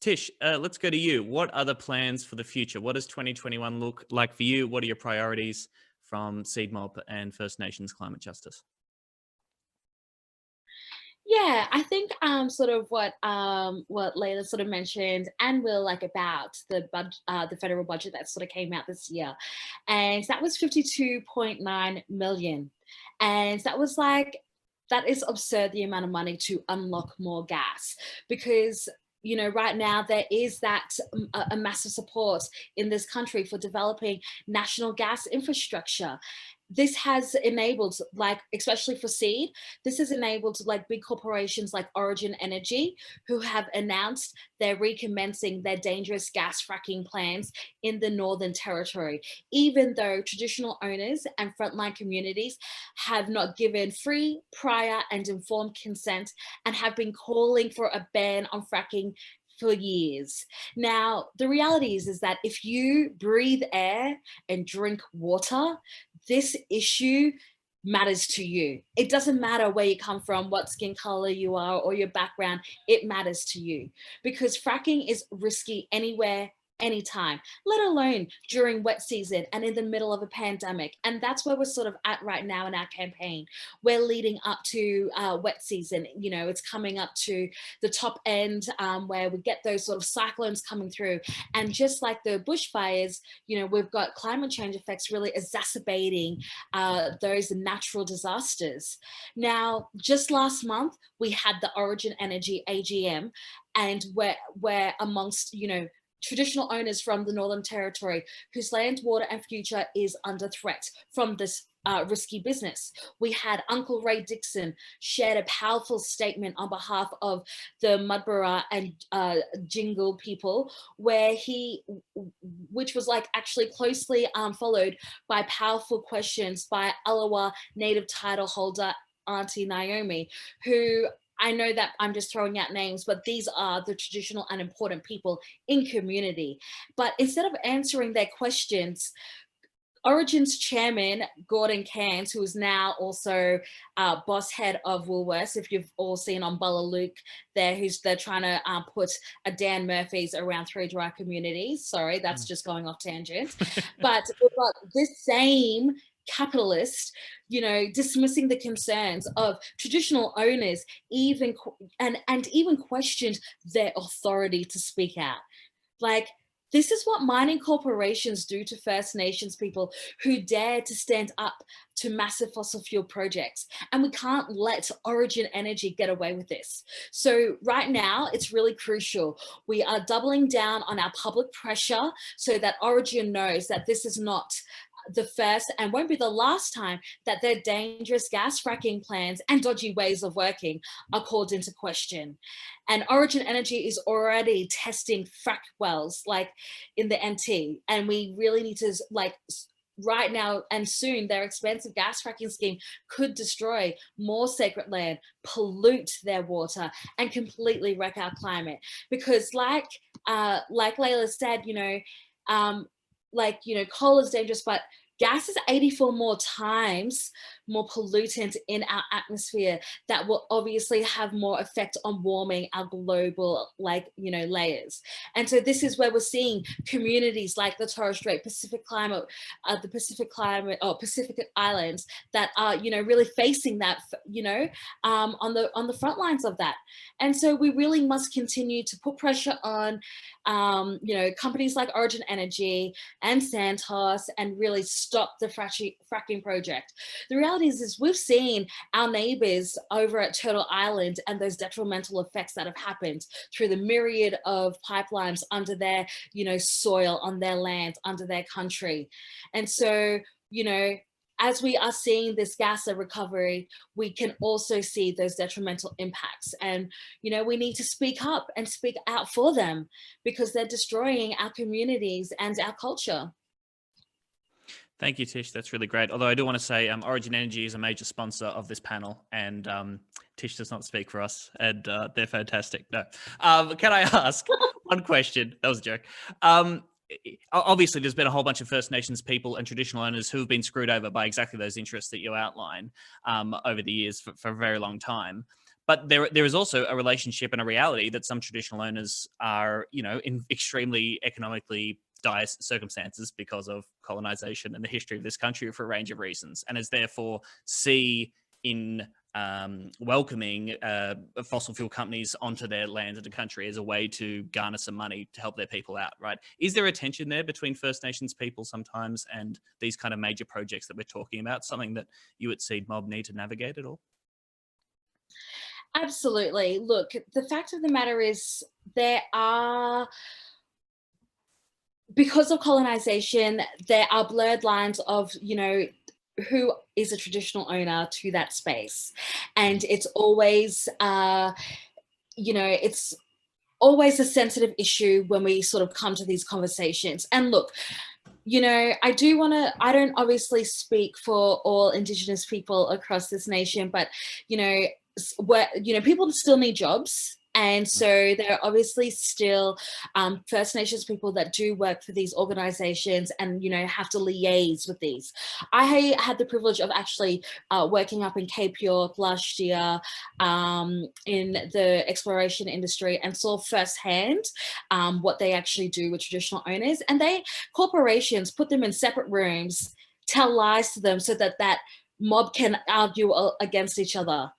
Tish, let's go to you. What are the plans for the future? What does 2021 look like for you? What are your priorities from Seed Mob and First Nations climate justice? Yeah, I think sort of what Layla sort of mentioned and Will, like about the federal budget that sort of came out this year, and that was 52.9 million, and that was like, that is absurd, the amount of money to unlock more gas, because you know, right now there is that a massive support in this country for developing national gas infrastructure. This has enabled, like, especially for seed, this has enabled like big corporations like Origin Energy, who have announced they're recommencing their dangerous gas fracking plans in the Northern Territory, even though traditional owners and frontline communities have not given free, prior and informed consent and have been calling for a ban on fracking for years. Now, the reality is that if you breathe air and drink water, this issue matters to you. It doesn't matter where you come from, what skin color you are, or your background, it matters to you. Because fracking is risky anywhere, anytime, let alone during wet season and in the middle of a pandemic. And that's where we're sort of at right now in our campaign. We're leading up to wet season. You know, it's coming up to the top end where we get those sort of cyclones coming through. And just like the bushfires, you know, we've got climate change effects really exacerbating those natural disasters. Now, just last month, we had the Origin Energy AGM, and we're amongst, you know, traditional owners from the Northern Territory whose land, water and future is under threat from this risky business. We had Uncle Ray Dixon shared a powerful statement on behalf of the Mudburra and Jingle people, which was like actually closely followed by powerful questions by Alawa Native title holder Auntie Naomi, who, I know that I'm just throwing out names, but these are the traditional and important people in community. But instead of answering their questions, Origin's chairman, Gordon Cairns, who is now also boss head of Woolworths, if you've all seen on Luke there, they're trying to put a Dan Murphy's around 3 dry communities. Sorry, that's just going off tangent. But this same capitalist, you know, dismissing the concerns of traditional owners, even questioned their authority to speak out. Like, this is what mining corporations do to First Nations people who dare to stand up to massive fossil fuel projects. And we can't let Origin Energy get away with this. So right now, it's really crucial. We are doubling down on our public pressure so that Origin knows that this is not the first and won't be the last time that their dangerous gas fracking plans and dodgy ways of working are called into question. And Origin Energy is already testing frack wells like in the NT, and we really need to, like, right now and soon, their expensive gas fracking scheme could destroy more sacred land, pollute their water, and completely wreck our climate. Because like Layla said, coal is dangerous, but gas is 84 more times more pollutant in our atmosphere that will obviously have more effect on warming our global, layers. And so this is where we're seeing communities like the Torres Strait, Pacific Islands that are, really facing that, on the front lines of that. And so we really must continue to put pressure on, companies like Origin Energy and Santos, and really stop the fracking project. The reality is we've seen our neighbors over at Turtle Island and those detrimental effects that have happened through the myriad of pipelines under their, soil, on their land, under their country. And so, as we are seeing this gas recovery, we can also see those detrimental impacts. And, we need to speak up and speak out for them because they're destroying our communities and our culture. Thank you, Tish. That's really great. Although I do want to say Origin Energy is a major sponsor of this panel, and Tish does not speak for us, and they're fantastic. No. Can I ask one question? That was a joke. Obviously, there's been a whole bunch of First Nations people and traditional owners who have been screwed over by exactly those interests that you outline over the years for a very long time. But there is also a relationship and a reality that some traditional owners are, in extremely economically dire circumstances because of colonization and the history of this country for a range of reasons, and is therefore see in welcoming fossil fuel companies onto their land and the country as a way to garner some money to help their people out, right? Is there a tension there between First Nations people sometimes and these kind of major projects that we're talking about, something that you at Seed Mob need to navigate at all? Absolutely. Look, the fact of the matter is because of colonization, there are blurred lines of, who is a traditional owner to that space. And it's always, it's always a sensitive issue when we sort of come to these conversations. And look, I don't obviously speak for all Indigenous people across this nation, but, people still need jobs. And so there are obviously still First Nations people that do work for these organizations and, have to liaise with these. I had the privilege of actually working up in Cape York last year in the exploration industry and saw firsthand what they actually do with traditional owners. And corporations put them in separate rooms, tell lies to them so that mob can argue against each other.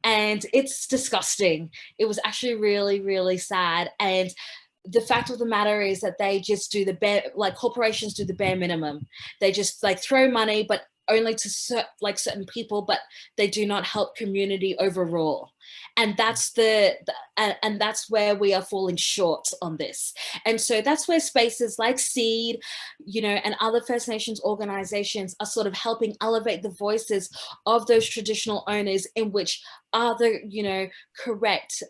And it's disgusting. It was actually really, really sad. And the fact of the matter is that they just do corporations do the bare minimum. They just throw money, but only to certain people, but they do not help community overall. And that's and that's where we are falling short on this. And so that's where spaces like SEED, and other First Nations organizations are sort of helping elevate the voices of those traditional owners, in which are the, correct,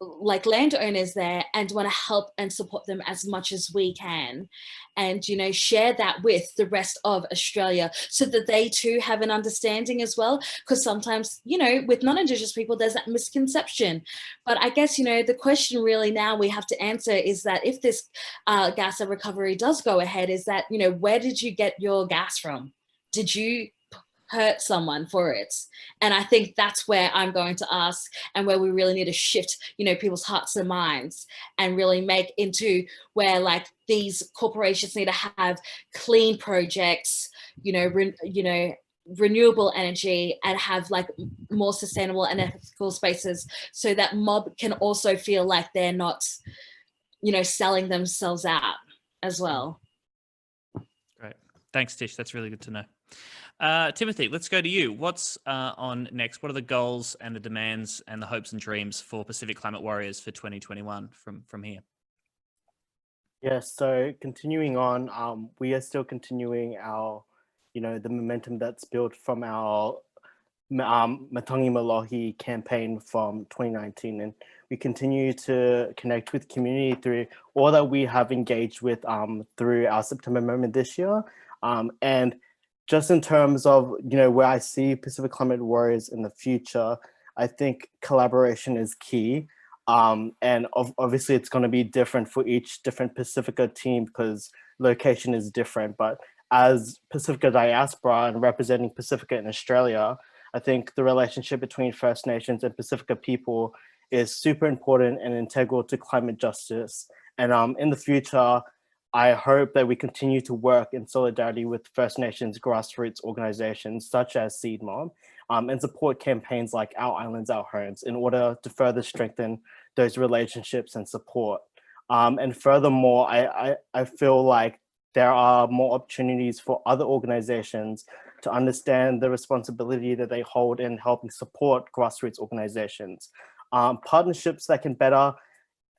like landowners there, and want to help and support them as much as we can, and share that with the rest of Australia, so that they too have an understanding as well. Because sometimes with non-Indigenous people there's that misconception. But I guess the question really now we have to answer is that if this gas recovery does go ahead, is that where did you get your gas from? Did you hurt someone for it? And I think that's where I'm going to ask, and where we really need to shift people's hearts and minds, and really make into where like these corporations need to have clean projects, renewable energy, and have like more sustainable and ethical spaces, so that mob can also feel like they're not selling themselves out as well. Great, thanks Tish, that's really good to know. Timothy, let's go to you. What's on next? What are the goals and the demands and the hopes and dreams for Pacific Climate Warriors for 2021 from here? Yes, so continuing on, we are still continuing our, the momentum that's built from our Matangi Malohi campaign from 2019, and we continue to connect with community through all that we have engaged with through our September moment this year, and just in terms of, where I see Pacific Climate Warriors in the future, I think collaboration is key. And obviously it's going to be different for each different Pacifica team because location is different. But as Pacifica Diaspora and representing Pacifica in Australia, I think the relationship between First Nations and Pacifica people is super important and integral to climate justice. And in the future, I hope that we continue to work in solidarity with First Nations grassroots organizations such as Seed Mob, and support campaigns like Our Islands, Our Homes in order to further strengthen those relationships and support. And furthermore, I feel like there are more opportunities for other organizations to understand the responsibility that they hold in helping support grassroots organizations. Partnerships that can better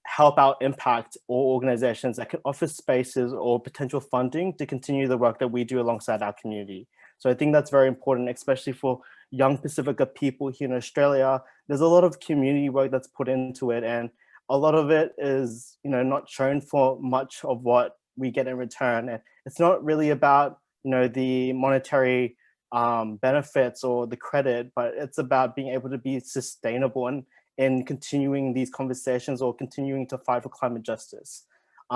help out impact, or organizations that can offer spaces or potential funding to continue the work that we do alongside our community. So I think that's very important, especially for young Pacifica people here in Australia. There's a lot of community work that's put into it, and a lot of it is, not shown for much of what we get in return. And it's not really about, the monetary benefits or the credit, but it's about being able to be sustainable and in continuing these conversations or continuing to fight for climate justice.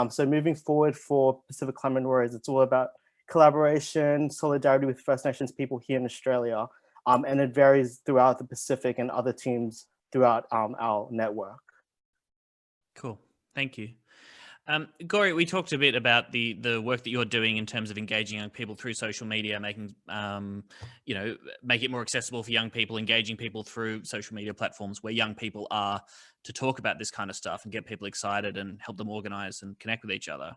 So moving forward for Pacific Climate Warriors, it's all about collaboration, solidarity with First Nations people here in Australia, and it varies throughout the Pacific and other teams throughout our network. Cool, thank you. Gauri, we talked a bit about the work that you're doing in terms of engaging young people through social media, making, make it more accessible for young people, engaging people through social media platforms where young people are, to talk about this kind of stuff and get people excited and help them organize and connect with each other.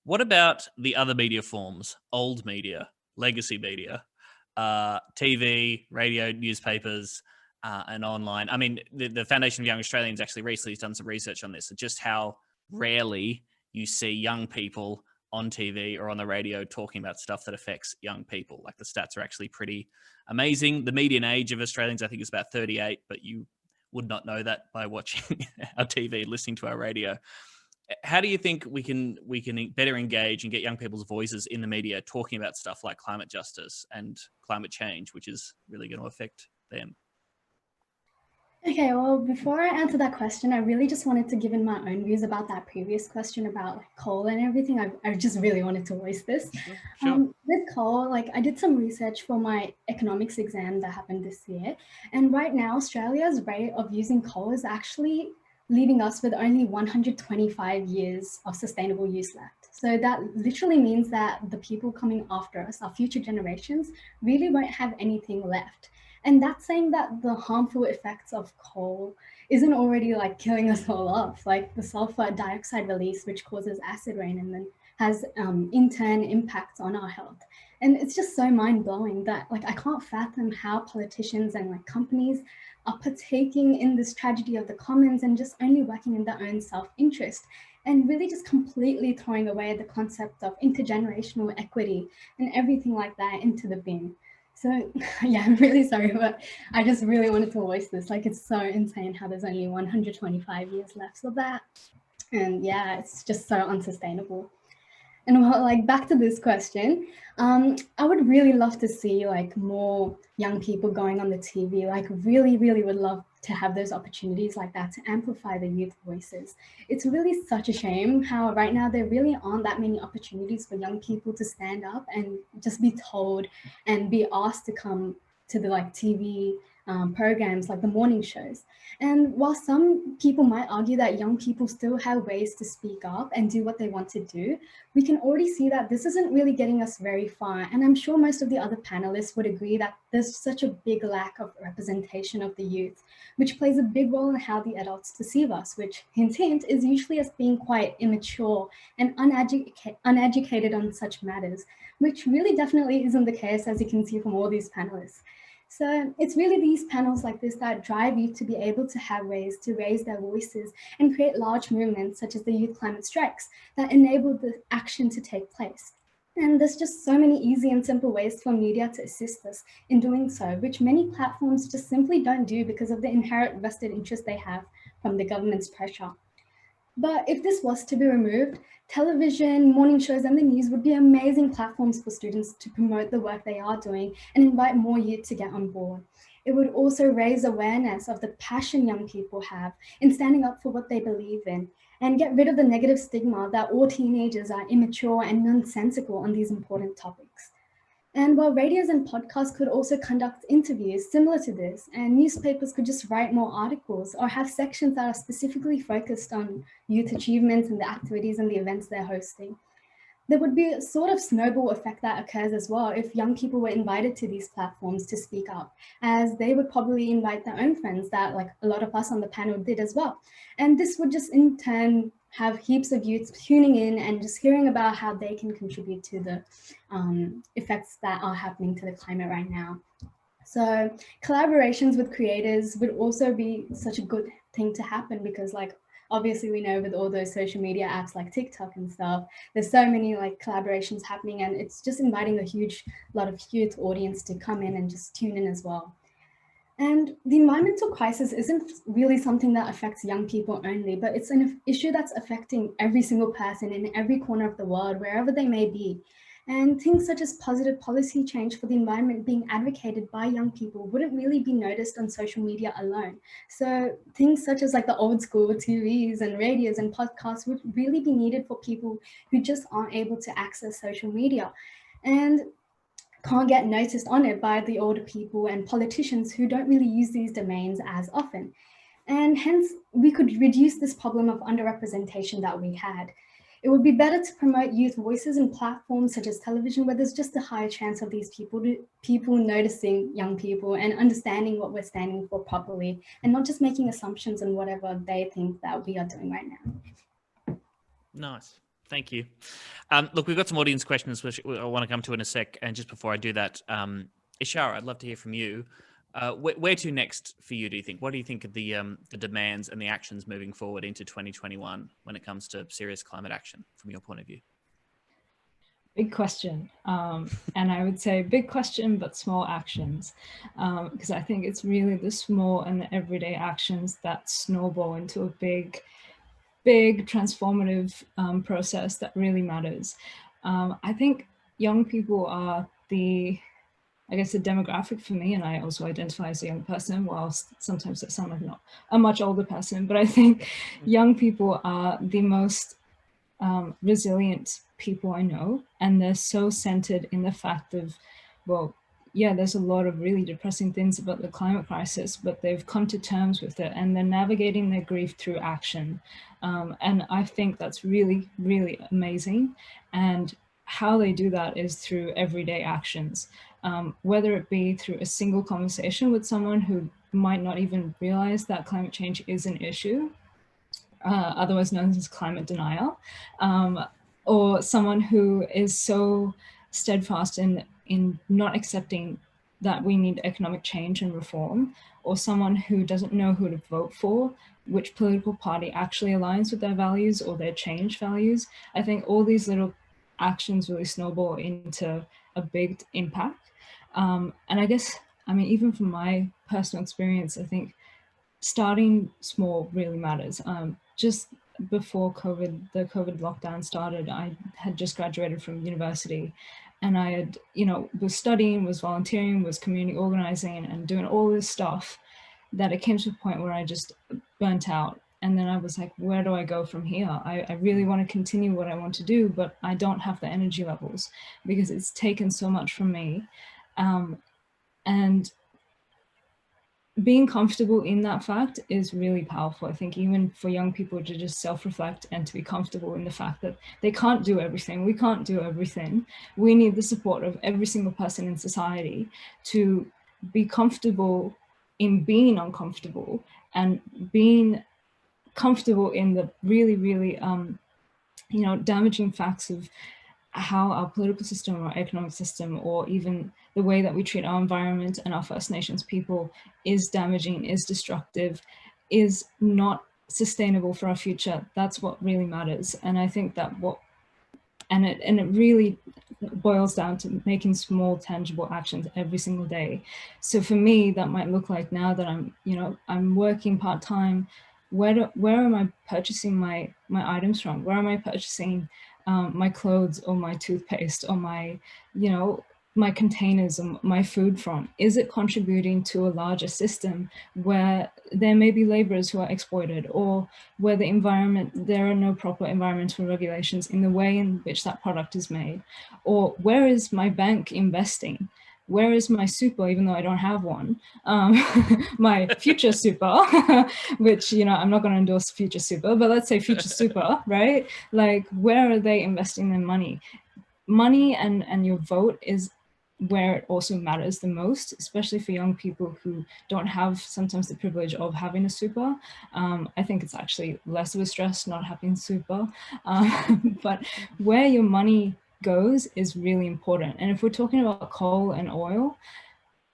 What about the other media forms, old media, legacy media, TV, radio, newspapers, and online? I mean, the Foundation of Young Australians actually recently has done some research on this, so just how rarely you see young people on TV or on the radio talking about stuff that affects young people. Like, the stats are actually pretty amazing. The median age of Australians, I think, is about 38, but you would not know that by watching our TV, listening to our radio. How do you think we can better engage and get young people's voices in the media talking about stuff like climate justice and climate change, which is really going to affect them? Okay, well, before I answer that question, I really just wanted to give in my own views about that previous question about coal and everything. I just really wanted to voice this. Sure. With coal, I did some research for my economics exam that happened this year. And right now, Australia's rate of using coal is actually leaving us with only 125 years of sustainable use left. So that literally means that the people coming after us, our future generations, really won't have anything left. And that's saying that the harmful effects of coal isn't already killing us all off, like the sulfur dioxide release, which causes acid rain and then has in turn impacts on our health. And it's just so mind-blowing that like I can't fathom how politicians and like companies are partaking in this tragedy of the commons and just only working in their own self-interest, and really just completely throwing away the concept of intergenerational equity and everything like that into the bin. So yeah, I'm really sorry, but I just really wanted to voice this. Like, it's so insane how there's only 125 years left of that. And yeah, it's just so unsustainable. And well, like back to this question, I would really love to see like more young people going on the TV, like really, really would love to have those opportunities like that to amplify the youth voices. It's really such a shame how right now there really aren't that many opportunities for young people to stand up and just be told and be asked to come to the like TV programs like the morning shows. And while some people might argue that young people still have ways to speak up and do what they want to do, we can already see that this isn't really getting us very far. And I'm sure most of the other panelists would agree that there's such a big lack of representation of the youth, which plays a big role in how the adults perceive us, which hint hint is usually as being quite immature and uneducated on such matters, which really definitely isn't the case, as you can see from all these panelists. So it's really these panels like this that drive youth to be able to have ways to raise their voices and create large movements such as the youth climate strikes that enable the action to take place. And there's just so many easy and simple ways for media to assist us in doing so, which many platforms just simply don't do because of the inherent vested interest they have from the government's pressure. But if this was to be removed, television, morning shows, and the news would be amazing platforms for students to promote the work they are doing and invite more youth to get on board. It would also raise awareness of the passion young people have in standing up for what they believe in, and get rid of the negative stigma that all teenagers are immature and nonsensical on these important topics. And while radios and podcasts could also conduct interviews similar to this, and newspapers could just write more articles or have sections that are specifically focused on youth achievements and the activities and the events they're hosting, there would be a sort of snowball effect that occurs as well if young people were invited to these platforms to speak up, as they would probably invite their own friends that like a lot of us on the panel did as well. And this would just in turn have heaps of youths tuning in and just hearing about how they can contribute to the effects that are happening to the climate right now. So collaborations with creators would also be such a good thing to happen, because like obviously we know with all those social media apps like TikTok and stuff, there's so many like collaborations happening, and it's just inviting a huge lot of youth audience to come in and just tune in as well. And the environmental crisis isn't really something that affects young people only, but it's an issue that's affecting every single person in every corner of the world, wherever they may be. And things such as positive policy change for the environment being advocated by young people wouldn't really be noticed on social media alone. So things such as like the old school TVs and radios and podcasts would really be needed for people who just aren't able to access social media and can't get noticed on it by the older people and politicians who don't really use these domains as often. And hence, we could reduce this problem of underrepresentation that we had. It would be better to promote youth voices in platforms such as television, where there's just a higher chance of these people noticing young people and understanding what we're standing for properly, and not just making assumptions on whatever they think that we are doing right now. Nice. Thank you. Look, we've got some audience questions which I want to come to in a sec. And just before I do that, Ishara, I'd love to hear from you. Where to next for you, do you think? What do you think of the demands and the actions moving forward into 2021 when it comes to serious climate action from your point of view? Big question. And I would say big question, but small actions. Because I think it's really the small and the everyday actions that snowball into a big transformative process that really matters. I think young people are the demographic for me, and I also identify as a young person, whilst sometimes I sound like not a much older person, but I think young people are the most resilient people I know, and they're so centered in the fact of, well, yeah, there's a lot of really depressing things about the climate crisis, but they've come to terms with it and they're navigating their grief through action. And I think that's really, really amazing. And how they do that is through everyday actions, whether it be through a single conversation with someone who might not even realize that climate change is an issue, otherwise known as climate denial, or someone who is so steadfast in in not accepting that we need economic change and reform, or someone who doesn't know who to vote for, which political party actually aligns with their values or their change values. I think all these little actions really snowball into a big impact. And I guess, I mean, even from my personal experience, I think starting small really matters. Just before the COVID lockdown started, I had just graduated from university, and I had, was studying, was volunteering, was community organizing, and doing all this stuff, that it came to a point where I just burnt out. And then I was like, where do I go from here? I really want to continue what I want to do, but I don't have the energy levels because it's taken so much from me. And being comfortable in that fact is really powerful. I think even for young people to just self-reflect and to be comfortable in the fact that they can't do everything. We can't do everything. We need the support of every single person in society to be comfortable in being uncomfortable and being comfortable in the really, really, damaging facts of how our political system or economic system, or even the way that we treat our environment and our First Nations people is damaging, is destructive, is not sustainable for our future. That's what really matters. And I think that it really boils down to making small, tangible actions every single day. So for me, that might look like, now that I'm working part-time, where am I purchasing my items from? Where am I purchasing my clothes or my toothpaste or my containers and my food from? Is it contributing to a larger system where there may be laborers who are exploited, or where there are no proper environmental regulations in the way in which that product is made? Or where is my bank investing? Where is my super, even though I don't have one? My future super, which, I'm not going to endorse future super, but let's say future super, right? Like, where are they investing their money? Money and your vote is where it also matters the most, especially for young people who don't have sometimes the privilege of having a super. I think it's actually less of a stress not having super, but where your money goes is really important. And if we're talking about coal and oil,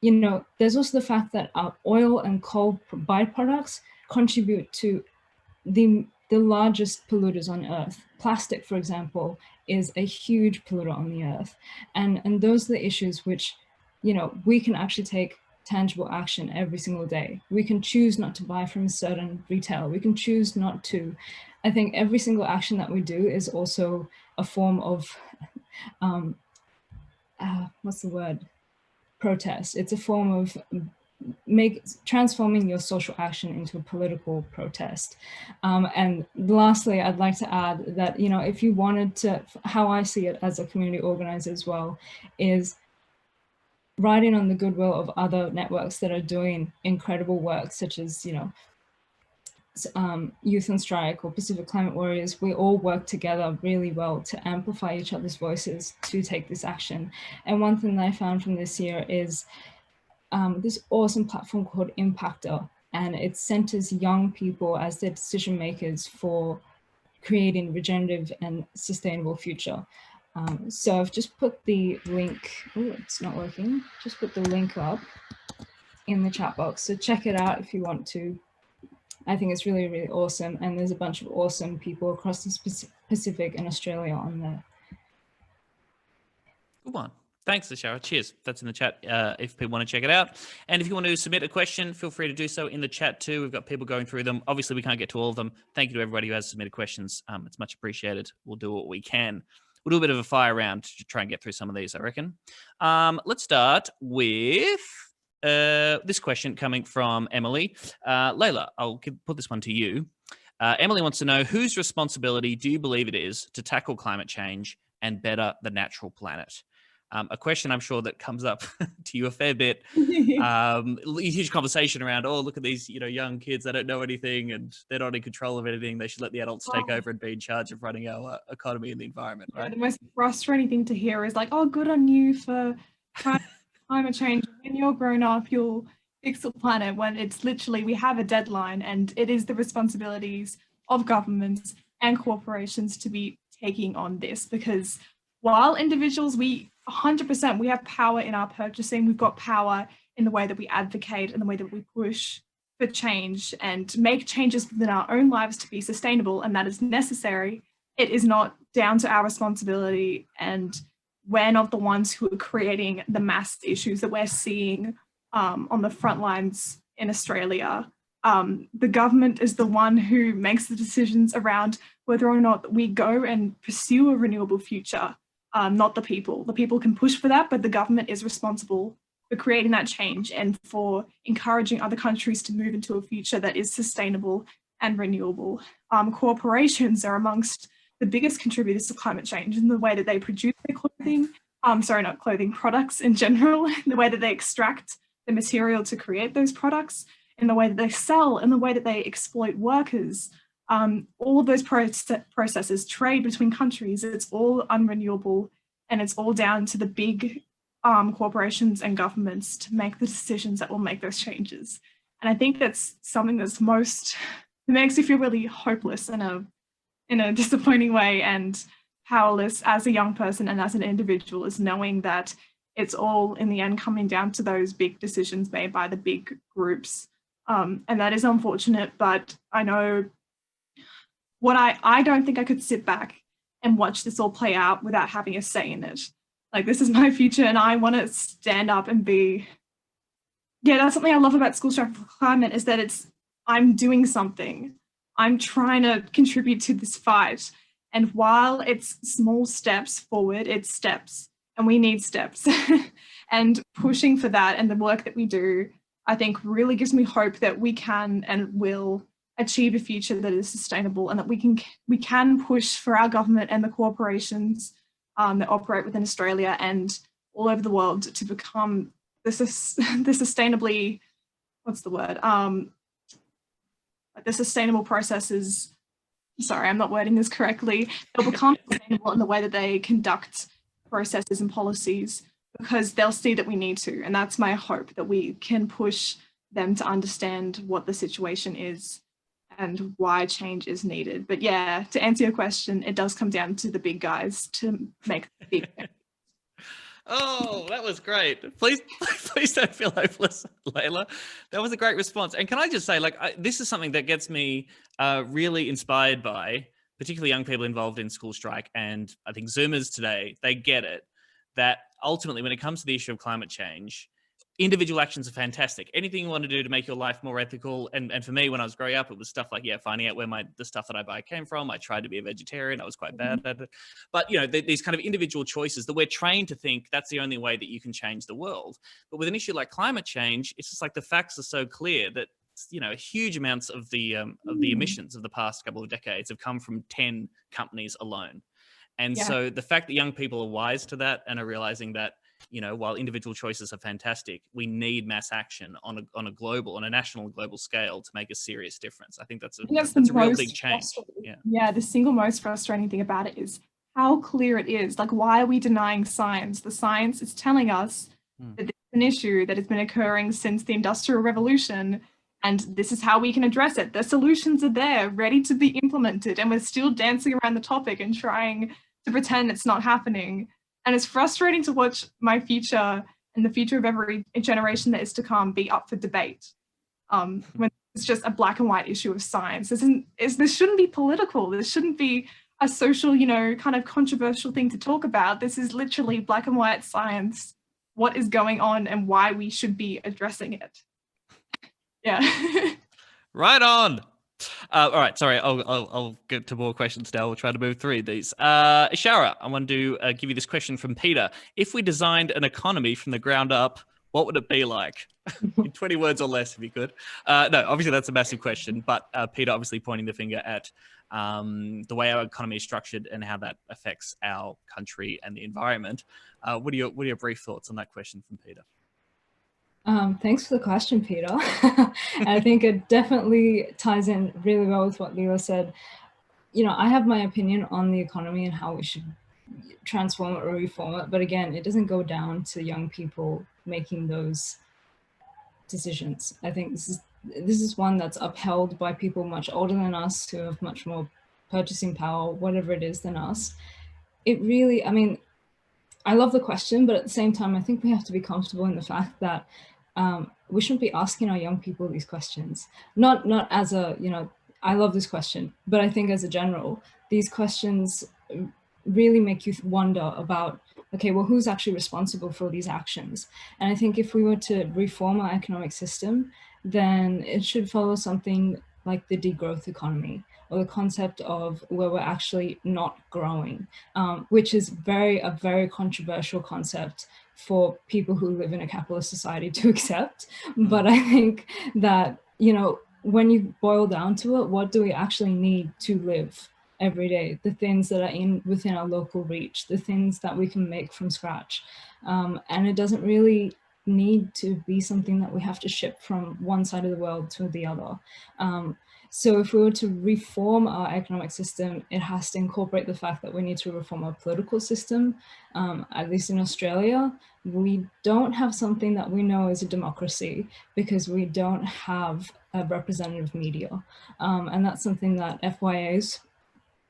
there's also the fact that our oil and coal byproducts contribute to the largest polluters on Earth. Plastic, for example, is a huge polluter on the Earth. And those are the issues which, we can actually take tangible action every single day. We can choose not to buy from a certain retailer. We can choose not to. I think every single action that we do is also a form of, what's the word? Protest. It's a form of transforming your social action into a political protest. And lastly, I'd like to add that, if you wanted to, how I see it as a community organizer as well, is riding on the goodwill of other networks that are doing incredible work, such as, Youth on Strike or Pacific Climate Warriors. We all work together really well to amplify each other's voices to take this action. And one thing that I found from this year is this awesome platform called Impactor, and it centers young people as their decision makers for creating regenerative and sustainable future. So I've just put the link, oh, it's not working, just put the link up in the chat box. So check it out if you want to. I think it's really, really awesome. And there's a bunch of awesome people across the Pacific and Australia on there. Good one. Thanks, Ashara. Cheers. That's in the chat if people want to check it out. And if you want to submit a question, feel free to do so in the chat too. We've got people going through them. Obviously, we can't get to all of them. Thank you to everybody who has submitted questions. It's much appreciated. We'll do what we can. We'll do a bit of a fire round to try and get through some of these, I reckon. Let's start with this question coming from Emily. Layla, I'll put this one to you. Emily wants to know, whose responsibility do you believe it is to tackle climate change and better the natural planet? A question I'm sure that comes up to you a fair bit. Huge conversation around, oh, look at these, young kids, they don't know anything and they're not in control of anything. They should let the adults take over and be in charge of running our economy and the environment, right? Yeah, the most frustrating thing to hear is like, oh, good on you for climate change. When you're grown up, you'll fix the planet, when it's literally, we have a deadline, and it is the responsibilities of governments and corporations to be taking on this, because while individuals, we 100%, we have power in our purchasing. We've got power in the way that we advocate and the way that we push for change and make changes within our own lives to be sustainable, and that is necessary. It is not down to our responsibility, and we're not the ones who are creating the mass issues that we're seeing on the front lines in Australia. The government is the one who makes the decisions around whether or not we go and pursue a renewable future, not the people. The people can push for that, but the government is responsible for creating that change and for encouraging other countries to move into a future that is sustainable and renewable. Corporations are amongst the biggest contributors to climate change in the way that they produce their clothing, not clothing, products in general, the way that they extract the material to create those products, in the way that they sell, in the way that they exploit workers. All of those processes, trade between countries, it's all unrenewable, and it's all down to the big corporations and governments to make the decisions that will make those changes. And I think that's something that's it makes you feel really hopeless in a disappointing way and powerless as a young person and as an individual, is knowing that it's all in the end coming down to those big decisions made by the big groups. And that is unfortunate, but I know I don't think I could sit back and watch this all play out without having a say in it. Like, this is my future and I want to stand up and that's something I love about School Strife for Climate, is that I'm doing something. I'm trying to contribute to this fight. And while it's small steps forward, it's steps, and we need steps. And pushing for that and the work that we do, I think, really gives me hope that we can and will achieve a future that is sustainable, and that we can push for our government and the corporations that operate within Australia and all over the world to become the sustainably, the sustainable processes. Sorry, I'm not wording this correctly. They'll become sustainable in the way that they conduct processes and policies, because they'll see that we need to. And that's my hope, that we can push them to understand what the situation is and why change is needed. But yeah, to answer your question, it does come down to the big guys to make the big change. Oh, that was great. Please don't feel hopeless, Layla. That was a great response. And can I just say, this is something that gets me really inspired by, particularly young people involved in school strike. And I think Zoomers today, they get it, that ultimately when it comes to the issue of climate change, individual actions are fantastic. Anything you want to do to make your life more ethical. And for me, when I was growing up, it was stuff like, finding out where the stuff that I buy came from. I tried to be a vegetarian. I was quite bad at it. But, these kind of individual choices that we're trained to think that's the only way that you can change the world. But with an issue like climate change, it's just like the facts are so clear that, huge amounts of the emissions of the past couple of decades have come from 10 companies alone. And so the fact that young people are wise to that and are realizing that, while individual choices are fantastic, we need mass action on a national and global scale to make a serious difference. I think that's a real big change. Yeah, the single most frustrating thing about it is how clear it is. Like, why are we denying science? The science is telling us that this is an issue that has been occurring since the Industrial Revolution, and this is how we can address it. The solutions are there, ready to be implemented, and we're still dancing around the topic and trying to pretend it's not happening. And it's frustrating to watch my future and the future of every generation that is to come be up for debate, when it's just a black and white issue of science. This shouldn't be political. This shouldn't be a social, kind of controversial thing to talk about. This is literally black and white science, what is going on and why we should be addressing it. Yeah. Right on. All right, sorry, I'll get to more questions now. We'll try to move through these. Ishara, I want to give you this question from Peter. If we designed an economy from the ground up, what would it be like? In 20 words or less, if you could. No, obviously that's a massive question, but Peter obviously pointing the finger at the way our economy is structured and how that affects our country and the environment. What are your brief thoughts on that question from Peter? Thanks for the question, Peter. And I think it definitely ties in really well with what Leela said. I have my opinion on the economy and how we should transform it or reform it. But again, it doesn't go down to young people making those decisions. I think this is one that's upheld by people much older than us, who have much more purchasing power, whatever it is, than us. It really, I love the question, but at the same time, I think we have to be comfortable in the fact that we shouldn't be asking our young people these questions. Not as a, I love this question, but I think as a general, these questions really make you wonder about, okay, well, who's actually responsible for these actions? And I think if we were to reform our economic system, then it should follow something like the degrowth economy, or the concept of where we're actually not growing, which is a very controversial concept for people who live in a capitalist society to accept. But I think that, when you boil down to it, what do we actually need to live every day? The things that are within our local reach, the things that we can make from scratch. And it doesn't really need to be something that we have to ship from one side of the world to the other. So if we were to reform our economic system, it has to incorporate the fact that we need to reform our political system. At least in Australia, we don't have something that we know is a democracy because we don't have a representative media. And that's something that FYA's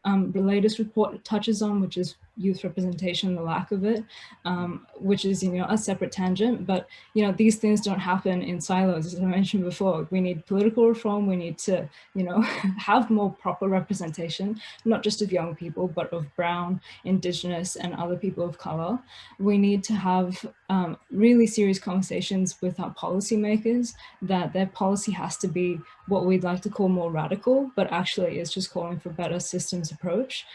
the latest report touches on, which is youth representation, the lack of it, which is, a separate tangent. But, these things don't happen in silos. As I mentioned before, we need political reform. We need to, have more proper representation, not just of young people, but of Brown, Indigenous, and other people of color. We need to have really serious conversations with our policymakers that their policy has to be what we'd like to call more radical, but actually is just calling for better systems approach.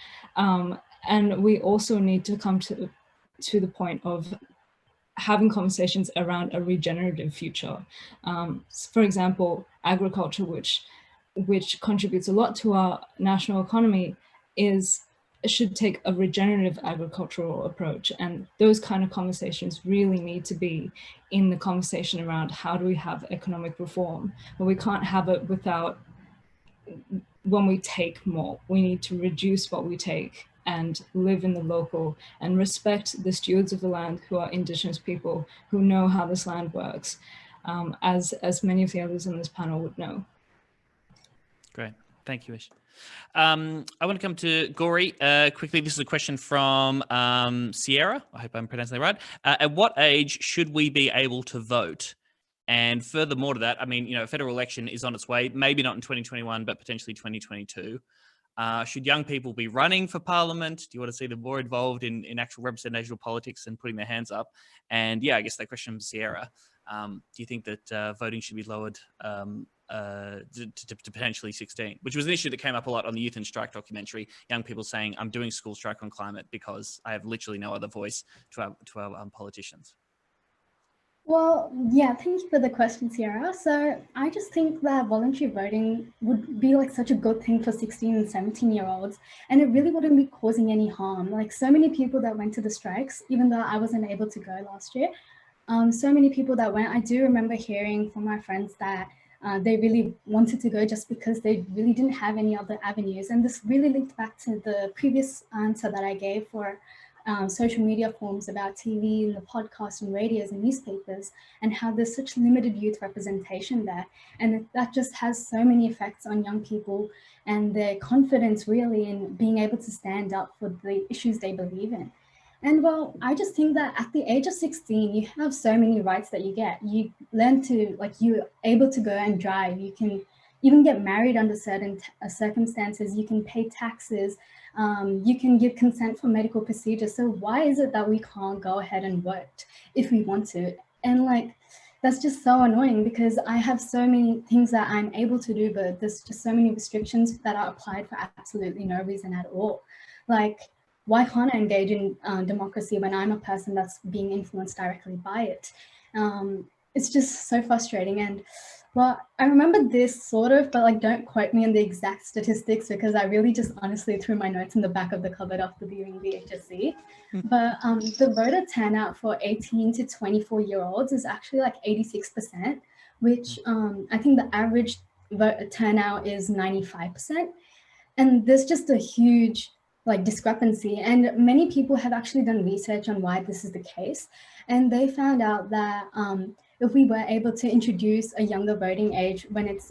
And we also need to come to the point of having conversations around a regenerative future. For example, agriculture, which contributes a lot to our national economy, should take a regenerative agricultural approach. And those kind of conversations really need to be in the conversation around how do we have economic reform. But we can't have it without, when we take more, we need to reduce what we take and live in the local and respect the stewards of the land who are Indigenous people who know how this land works, as many of the others on this panel would know. Great. Thank you, Ish. I want to come to Gauri quickly. This is a question from Sierra. I hope I'm pronouncing that right. At what age should we be able to vote? And furthermore to that, I mean, a federal election is on its way, maybe not in 2021, but potentially 2022. Should young people be running for parliament? Do you want to see them more involved in actual representational politics and putting their hands up? And yeah, I guess that question from Sierra. Do you think that voting should be lowered to potentially 16, which was an issue that came up a lot on the Youth in Strike documentary. Young people saying, I'm doing school strike on climate because I have literally no other voice to our politicians. Well, yeah, thank you for the question, Sierra. So I just think that voluntary voting would be like such a good thing for 16 and 17-year-olds, and it really wouldn't be causing any harm. Like so many people that went to the strikes, even though I wasn't able to go last year, so many people that went, I do remember hearing from my friends that they really wanted to go just because they really didn't have any other avenues. And this really linked back to the previous answer that I gave for social media forms about TV and the podcasts and radios and newspapers, and how there's such limited youth representation there. And that just has so many effects on young people and their confidence really in being able to stand up for the issues they believe in. And well, I just think that at the age of 16, you have so many rights that you get. You learn to, like, you're able to go and drive. You can even get married under certain circumstances. You can pay taxes. You can give consent for medical procedures. So why is it that we can't go ahead and vote if we want to? And like, that's just so annoying because I have so many things that I'm able to do, but there's just so many restrictions that are applied for absolutely no reason at all. Like, why can't I engage in democracy when I'm a person that's being influenced directly by it? It's just so frustrating. And well, I remember this sort of, but like, don't quote me on the exact statistics because I really just honestly threw my notes in the back of the cupboard after viewing the HSC. But the voter turnout for 18 to 24-year-olds is actually like 86%, which I think the average voter turnout is 95%. And there's just a huge like discrepancy. And many people have actually done research on why this is the case. And they found out that if we were able to introduce a younger voting age when it's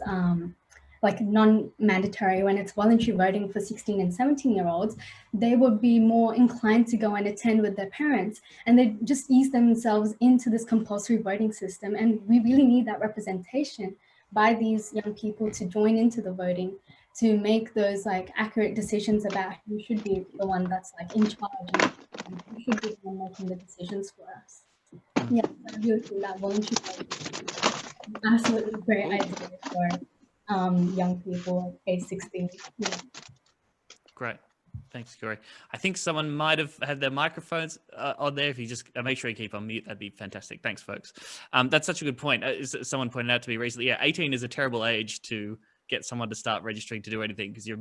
like non-mandatory, when it's voluntary voting for 16 and 17-year-olds, they would be more inclined to go and attend with their parents, and they just ease themselves into this compulsory voting system. And we really need that representation by these young people to join into the voting, to make those like accurate decisions about who should be the one that's like in charge and who should be the one making the decisions for us. Yeah, I really think that voluntary voting is an absolutely great idea for young people age 16. Yeah. Great. Thanks, Gauri. I think someone might have had their microphones on there. If you just make sure you keep on mute, that'd be fantastic. Thanks, folks. That's such a good point. Someone pointed out to me recently, yeah, 18 is a terrible age to get someone to start registering to do anything, because you're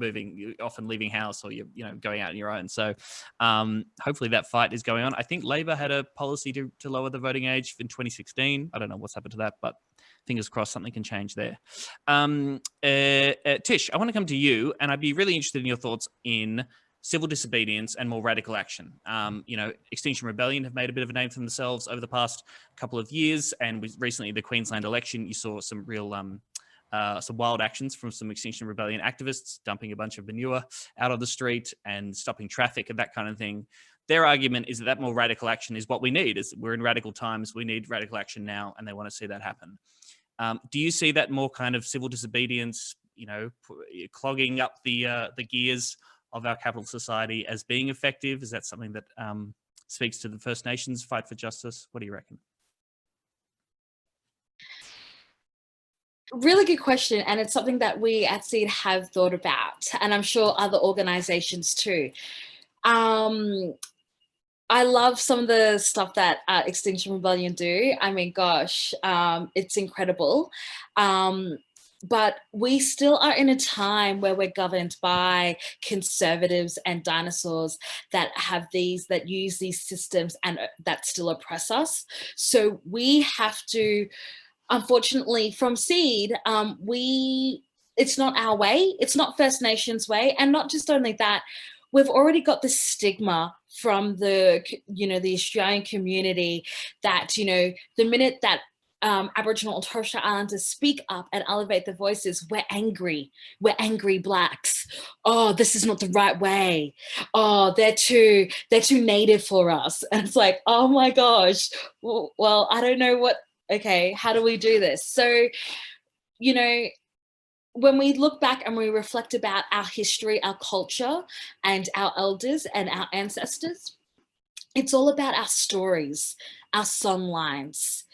often leaving house, or you're going out on your own. So hopefully that fight is going on. I think Labor had a policy to lower the voting age in 2016. I don't know what's happened to that, but fingers crossed something can change there. Tish, I want to come to you, and I'd be really interested in your thoughts in civil disobedience and more radical action. Extinction Rebellion have made a bit of a name for themselves over the past couple of years, and recently the Queensland election, you saw some real some wild actions from some Extinction Rebellion activists, dumping a bunch of manure out on the street and stopping traffic and that kind of thing. Their argument is that more radical action is what we need. We're in radical times, we need radical action now, and they want to see that happen. Do you see that more kind of civil disobedience, clogging up the gears of our capital society as being effective? Is that something that speaks to the First Nations fight for justice? What do you reckon? Really good question, and it's something that we at SEED have thought about, and I'm sure other organizations too. I love some of the stuff that Extinction Rebellion do. I mean, gosh, it's incredible. But we still are in a time where we're governed by conservatives and dinosaurs that use these systems and that still oppress us. So we have to, unfortunately, from SEED, it's not our way, it's not First Nations way, and not just only that, we've already got this stigma from the Australian community that, the minute that Aboriginal and Torres Strait Islanders speak up and elevate their voices, we're angry Blacks. Oh, this is not the right way. Oh, they're too native for us. And it's like, oh my gosh, well, I don't know okay, how do we do this? So, when we look back and we reflect about our history, our culture, and our elders and our ancestors, it's all about our stories, our song lines.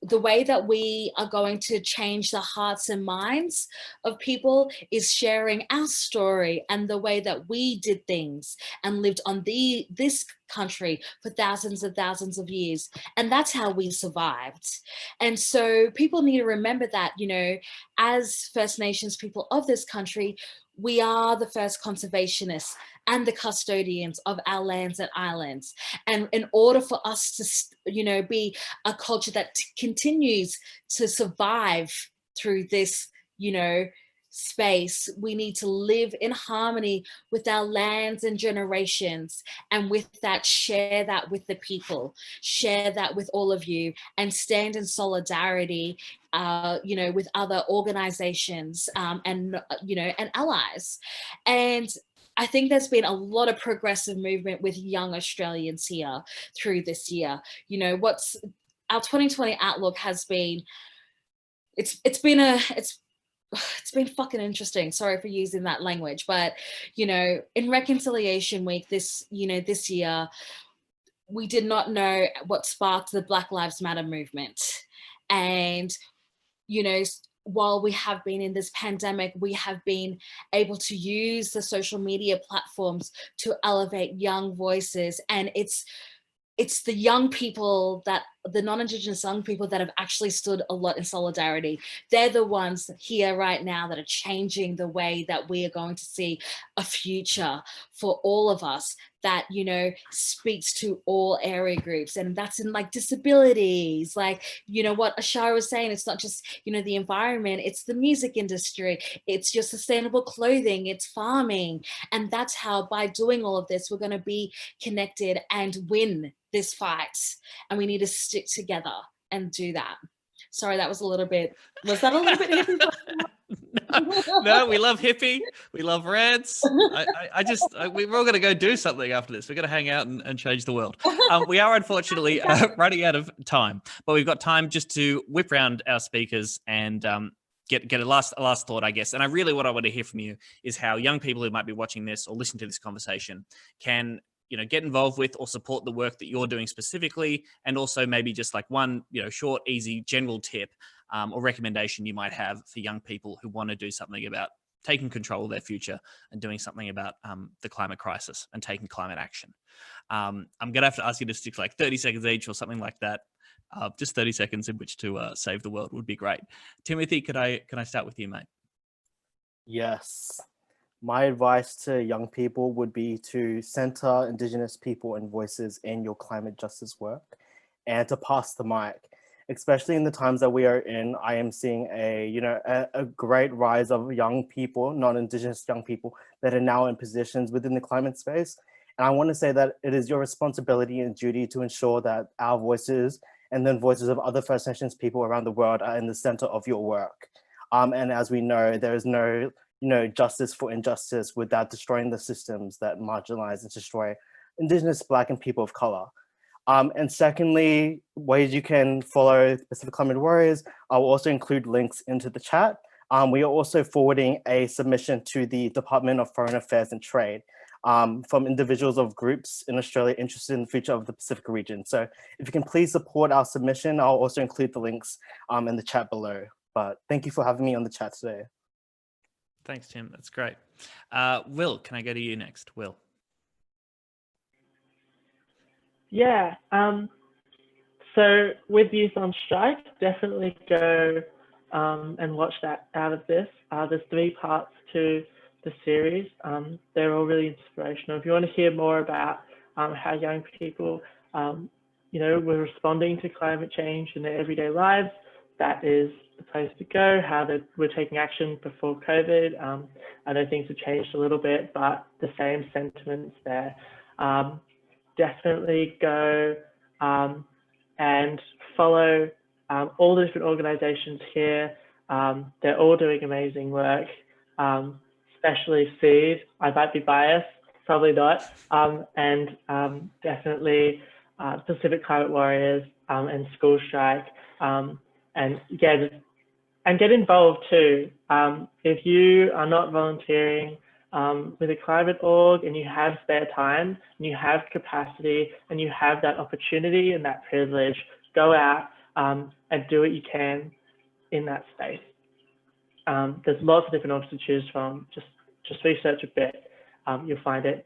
The way that we are going to change the hearts and minds of people is sharing our story and the way that we did things and lived on this country for thousands of years. And that's how we survived. And so people need to remember that, as First Nations people of this country, we are the first conservationists and the custodians of our lands and islands. And in order for us to, be a culture that continues to survive through this, space, we need to live in harmony with our lands and generations. And with that, share that with the people, share that with all of you, and stand in solidarity, with other organizations and allies. And I think there's been a lot of progressive movement with young Australians here through this year. Our 2020 outlook has been, it's been fucking interesting. Sorry for using that language, but in Reconciliation Week this year, we did not know what sparked the Black Lives Matter movement. And while we have been in this pandemic, we have been able to use the social media platforms to elevate young voices. And it's the young people, the non-Indigenous young people that have actually stood a lot in solidarity. They're the ones here right now that are changing the way that we are going to see a future for all of us that, speaks to all area groups. And that's in disabilities, what Ashara was saying, it's not just, the environment, it's the music industry, it's your sustainable clothing, it's farming. And that's how, by doing all of this, we're going to be connected and win this fight. And we need to stick together and do that. Sorry, was that a little bit hippie? No, we love hippie. We love reds. We're all going to go do something after this. We're going to hang out and change the world. We are unfortunately running out of time, but we've got time just to whip round our speakers and get a last thought, I guess. And what I want to hear from you is how young people who might be watching this or listening to this conversation can, get involved with or support the work that you're doing specifically, and also maybe just like one, short, easy, general tip or recommendation you might have for young people who want to do something about taking control of their future and doing something about the climate crisis and taking climate action. I'm going to have to ask you to stick to like 30 seconds each or something like that. Just 30 seconds in which to save the world would be great. Timothy, can I start with you, mate? Yes. My advice to young people would be to center Indigenous people and voices in your climate justice work and to pass the mic. Especially in the times that we are in, I am seeing a great rise of young people, non-Indigenous young people that are now in positions within the climate space. And I want to say that it is your responsibility and duty to ensure that our voices and then voices of other First Nations people around the world are in the center of your work. And as we know, there is no justice for injustice without destroying the systems that marginalize and destroy Indigenous, Black, and people of color. And secondly, ways you can follow Pacific Climate Warriors. I'll also include links into the chat. We are also forwarding a submission to the Department of Foreign Affairs and Trade from individuals of groups in Australia interested in the future of the Pacific region. So if you can please support our submission, I'll also include the links in the chat below. But thank you for having me on the chat today. Thanks, Tim. That's great. Will, can I go to you next? Will. Yeah. So with Youth on Strike, definitely go and watch that out of this. There's 3 parts to the series. They're all really inspirational. If you want to hear more about how young people, we're responding to climate change in their everyday lives, that is the place to go. How we're taking action before COVID. I know things have changed a little bit, but the same sentiments there. Definitely go and follow all the different organizations here. They're all doing amazing work, especially SEED. I might be biased, probably not. And definitely Pacific Climate Warriors and School Strike. And get involved too. If you are not volunteering with a climate org and you have spare time and you have capacity and you have that opportunity and that privilege, go out and do what you can in that space. There's lots of different orgs to choose from. Just research a bit, you'll find it.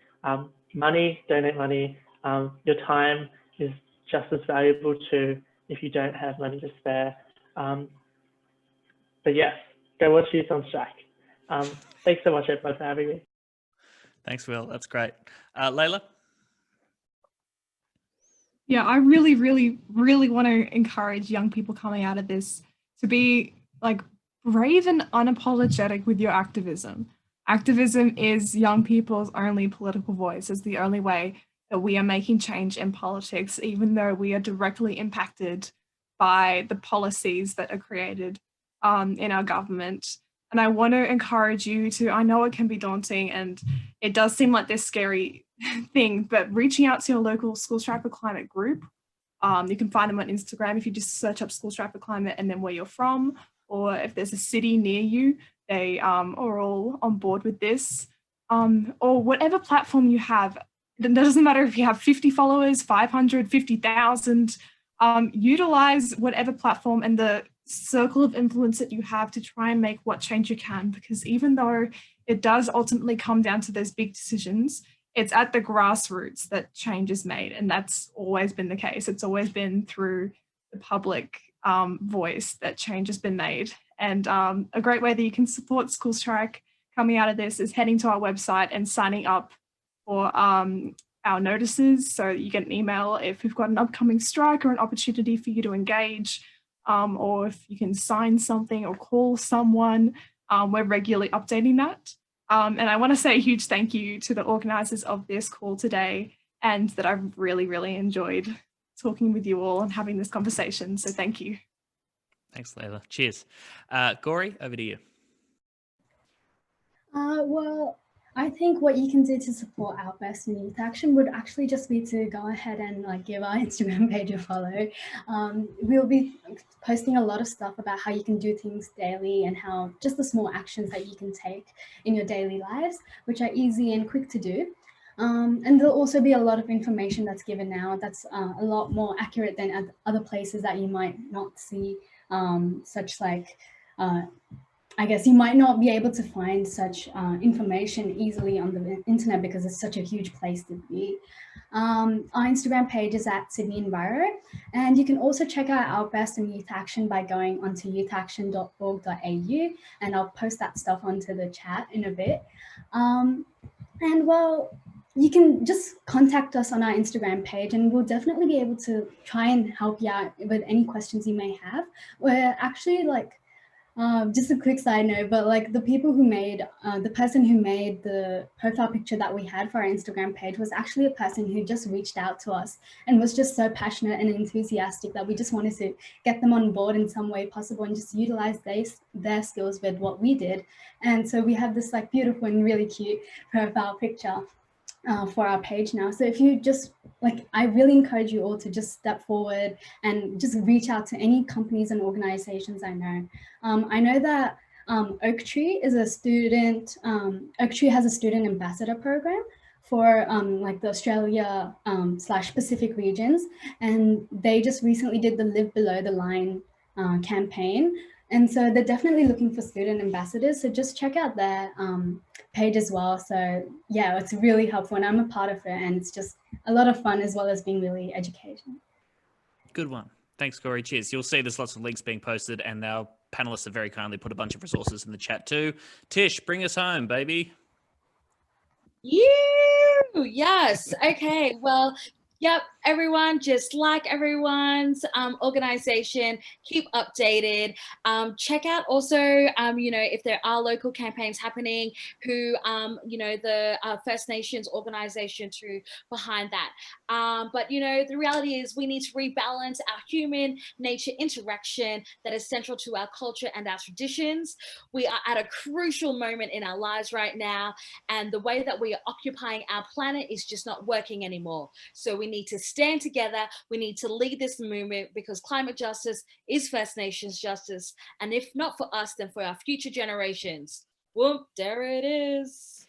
Money, donate money. Your time is just as valuable too if you don't have money to spare. But yes, go watch Youth on Strike. Thanks so much, everyone, for having me. Thanks, Will. That's great. Layla? Yeah, I really, really, really want to encourage young people coming out of this to be like brave and unapologetic with your activism. Activism is young people's only political voice. It's the only way that we are making change in politics, even though we are directly impacted by the policies that are created in our government. And I want to encourage you to, I know it can be daunting and it does seem like this scary thing, but reaching out to your local School Strike for Climate group. You can find them on Instagram if you just search up School Strike for Climate and then where you're from, or if there's a city near you, they are all on board with this, or whatever platform you have. It doesn't matter if you have 50 followers, 500, 50,000, utilize whatever platform and the circle of influence that you have to try and make what change you can, because even though it does ultimately come down to those big decisions, it's at the grassroots that change is made. And that's always been the case. It's always been through the public voice that change has been made. And a great way that you can support School Strike coming out of this is heading to our website and signing up for our notices, so you get an email if we've got an upcoming strike or an opportunity for you to engage, or if you can sign something or call someone. We're regularly updating that. And I want to say a huge thank you to the organisers of this call today, and that I've really, really enjoyed talking with you all and having this conversation. So thank you. Thanks, Layla. Cheers. Gauri, over to you. Well, I think what you can do to support Outburst and Youth Action would actually just be to go ahead and give our Instagram page a follow. We'll be posting a lot of stuff about how you can do things daily and how just the small actions that you can take in your daily lives, which are easy and quick to do. And there'll also be a lot of information that's given now that's a lot more accurate than other places that you might not see such I guess you might not be able to find such information easily on the internet because it's such a huge place to be. Our Instagram page is at Sydney Enviro, and you can also check out Outburst and Youth Action by going onto youthaction.org.au, and I'll post that stuff onto the chat in a bit. And well, you can just contact us on our Instagram page and we'll definitely be able to try and help you out with any questions you may have. We're actually just a quick side note, but the people who made, the person who made the profile picture that we had for our Instagram page was actually a person who just reached out to us and was just so passionate and enthusiastic that we just wanted to get them on board in some way possible and just utilize their skills with what we did. And so we have this beautiful and really cute profile picture for our page now. So if you just I really encourage you all to just step forward and just reach out to any companies and organizations I know. I know that Oak Tree is a student, Oak Tree has a student ambassador program for the Australia / Pacific regions. And they just recently did the Live Below the Line campaign. And so they're definitely looking for student ambassadors. So just check out their page as well. So yeah, it's really helpful and I'm a part of it and it's just a lot of fun as well as being really educational. Good one. Thanks, Gauri. Cheers. You'll see there's lots of links being posted and our panelists have very kindly put a bunch of resources in the chat too. Tish, bring us home, baby. Yes. Okay. Well, yep, everyone, just like everyone's organization, keep updated. Check out also, if there are local campaigns happening, who, the First Nations organization too behind that. But, the reality is we need to rebalance our human nature interaction that is central to our culture and our traditions. We are at a crucial moment in our lives right now, and the way that we are occupying our planet is just not working anymore. So we need to stand together. We need to lead this movement because climate justice is First Nations justice. And if not for us, then for our future generations. Whoop, there it is.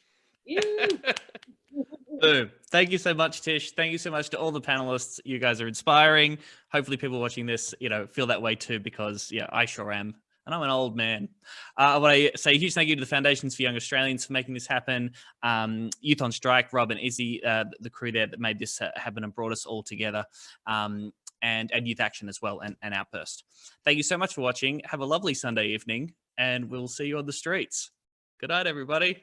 Boom. Thank you so much, Tish. Thank you so much to all the panelists. You guys are inspiring. Hopefully people watching this, feel that way too, because I sure am. And I'm an old man. I want to say a huge thank you to the Foundations for Young Australians for making this happen. Youth on Strike, Rob and Izzy, the crew there that made this happen and brought us all together. And Youth Action as well, and Outburst. Thank you so much for watching. Have a lovely Sunday evening, and we'll see you on the streets. Good night, everybody.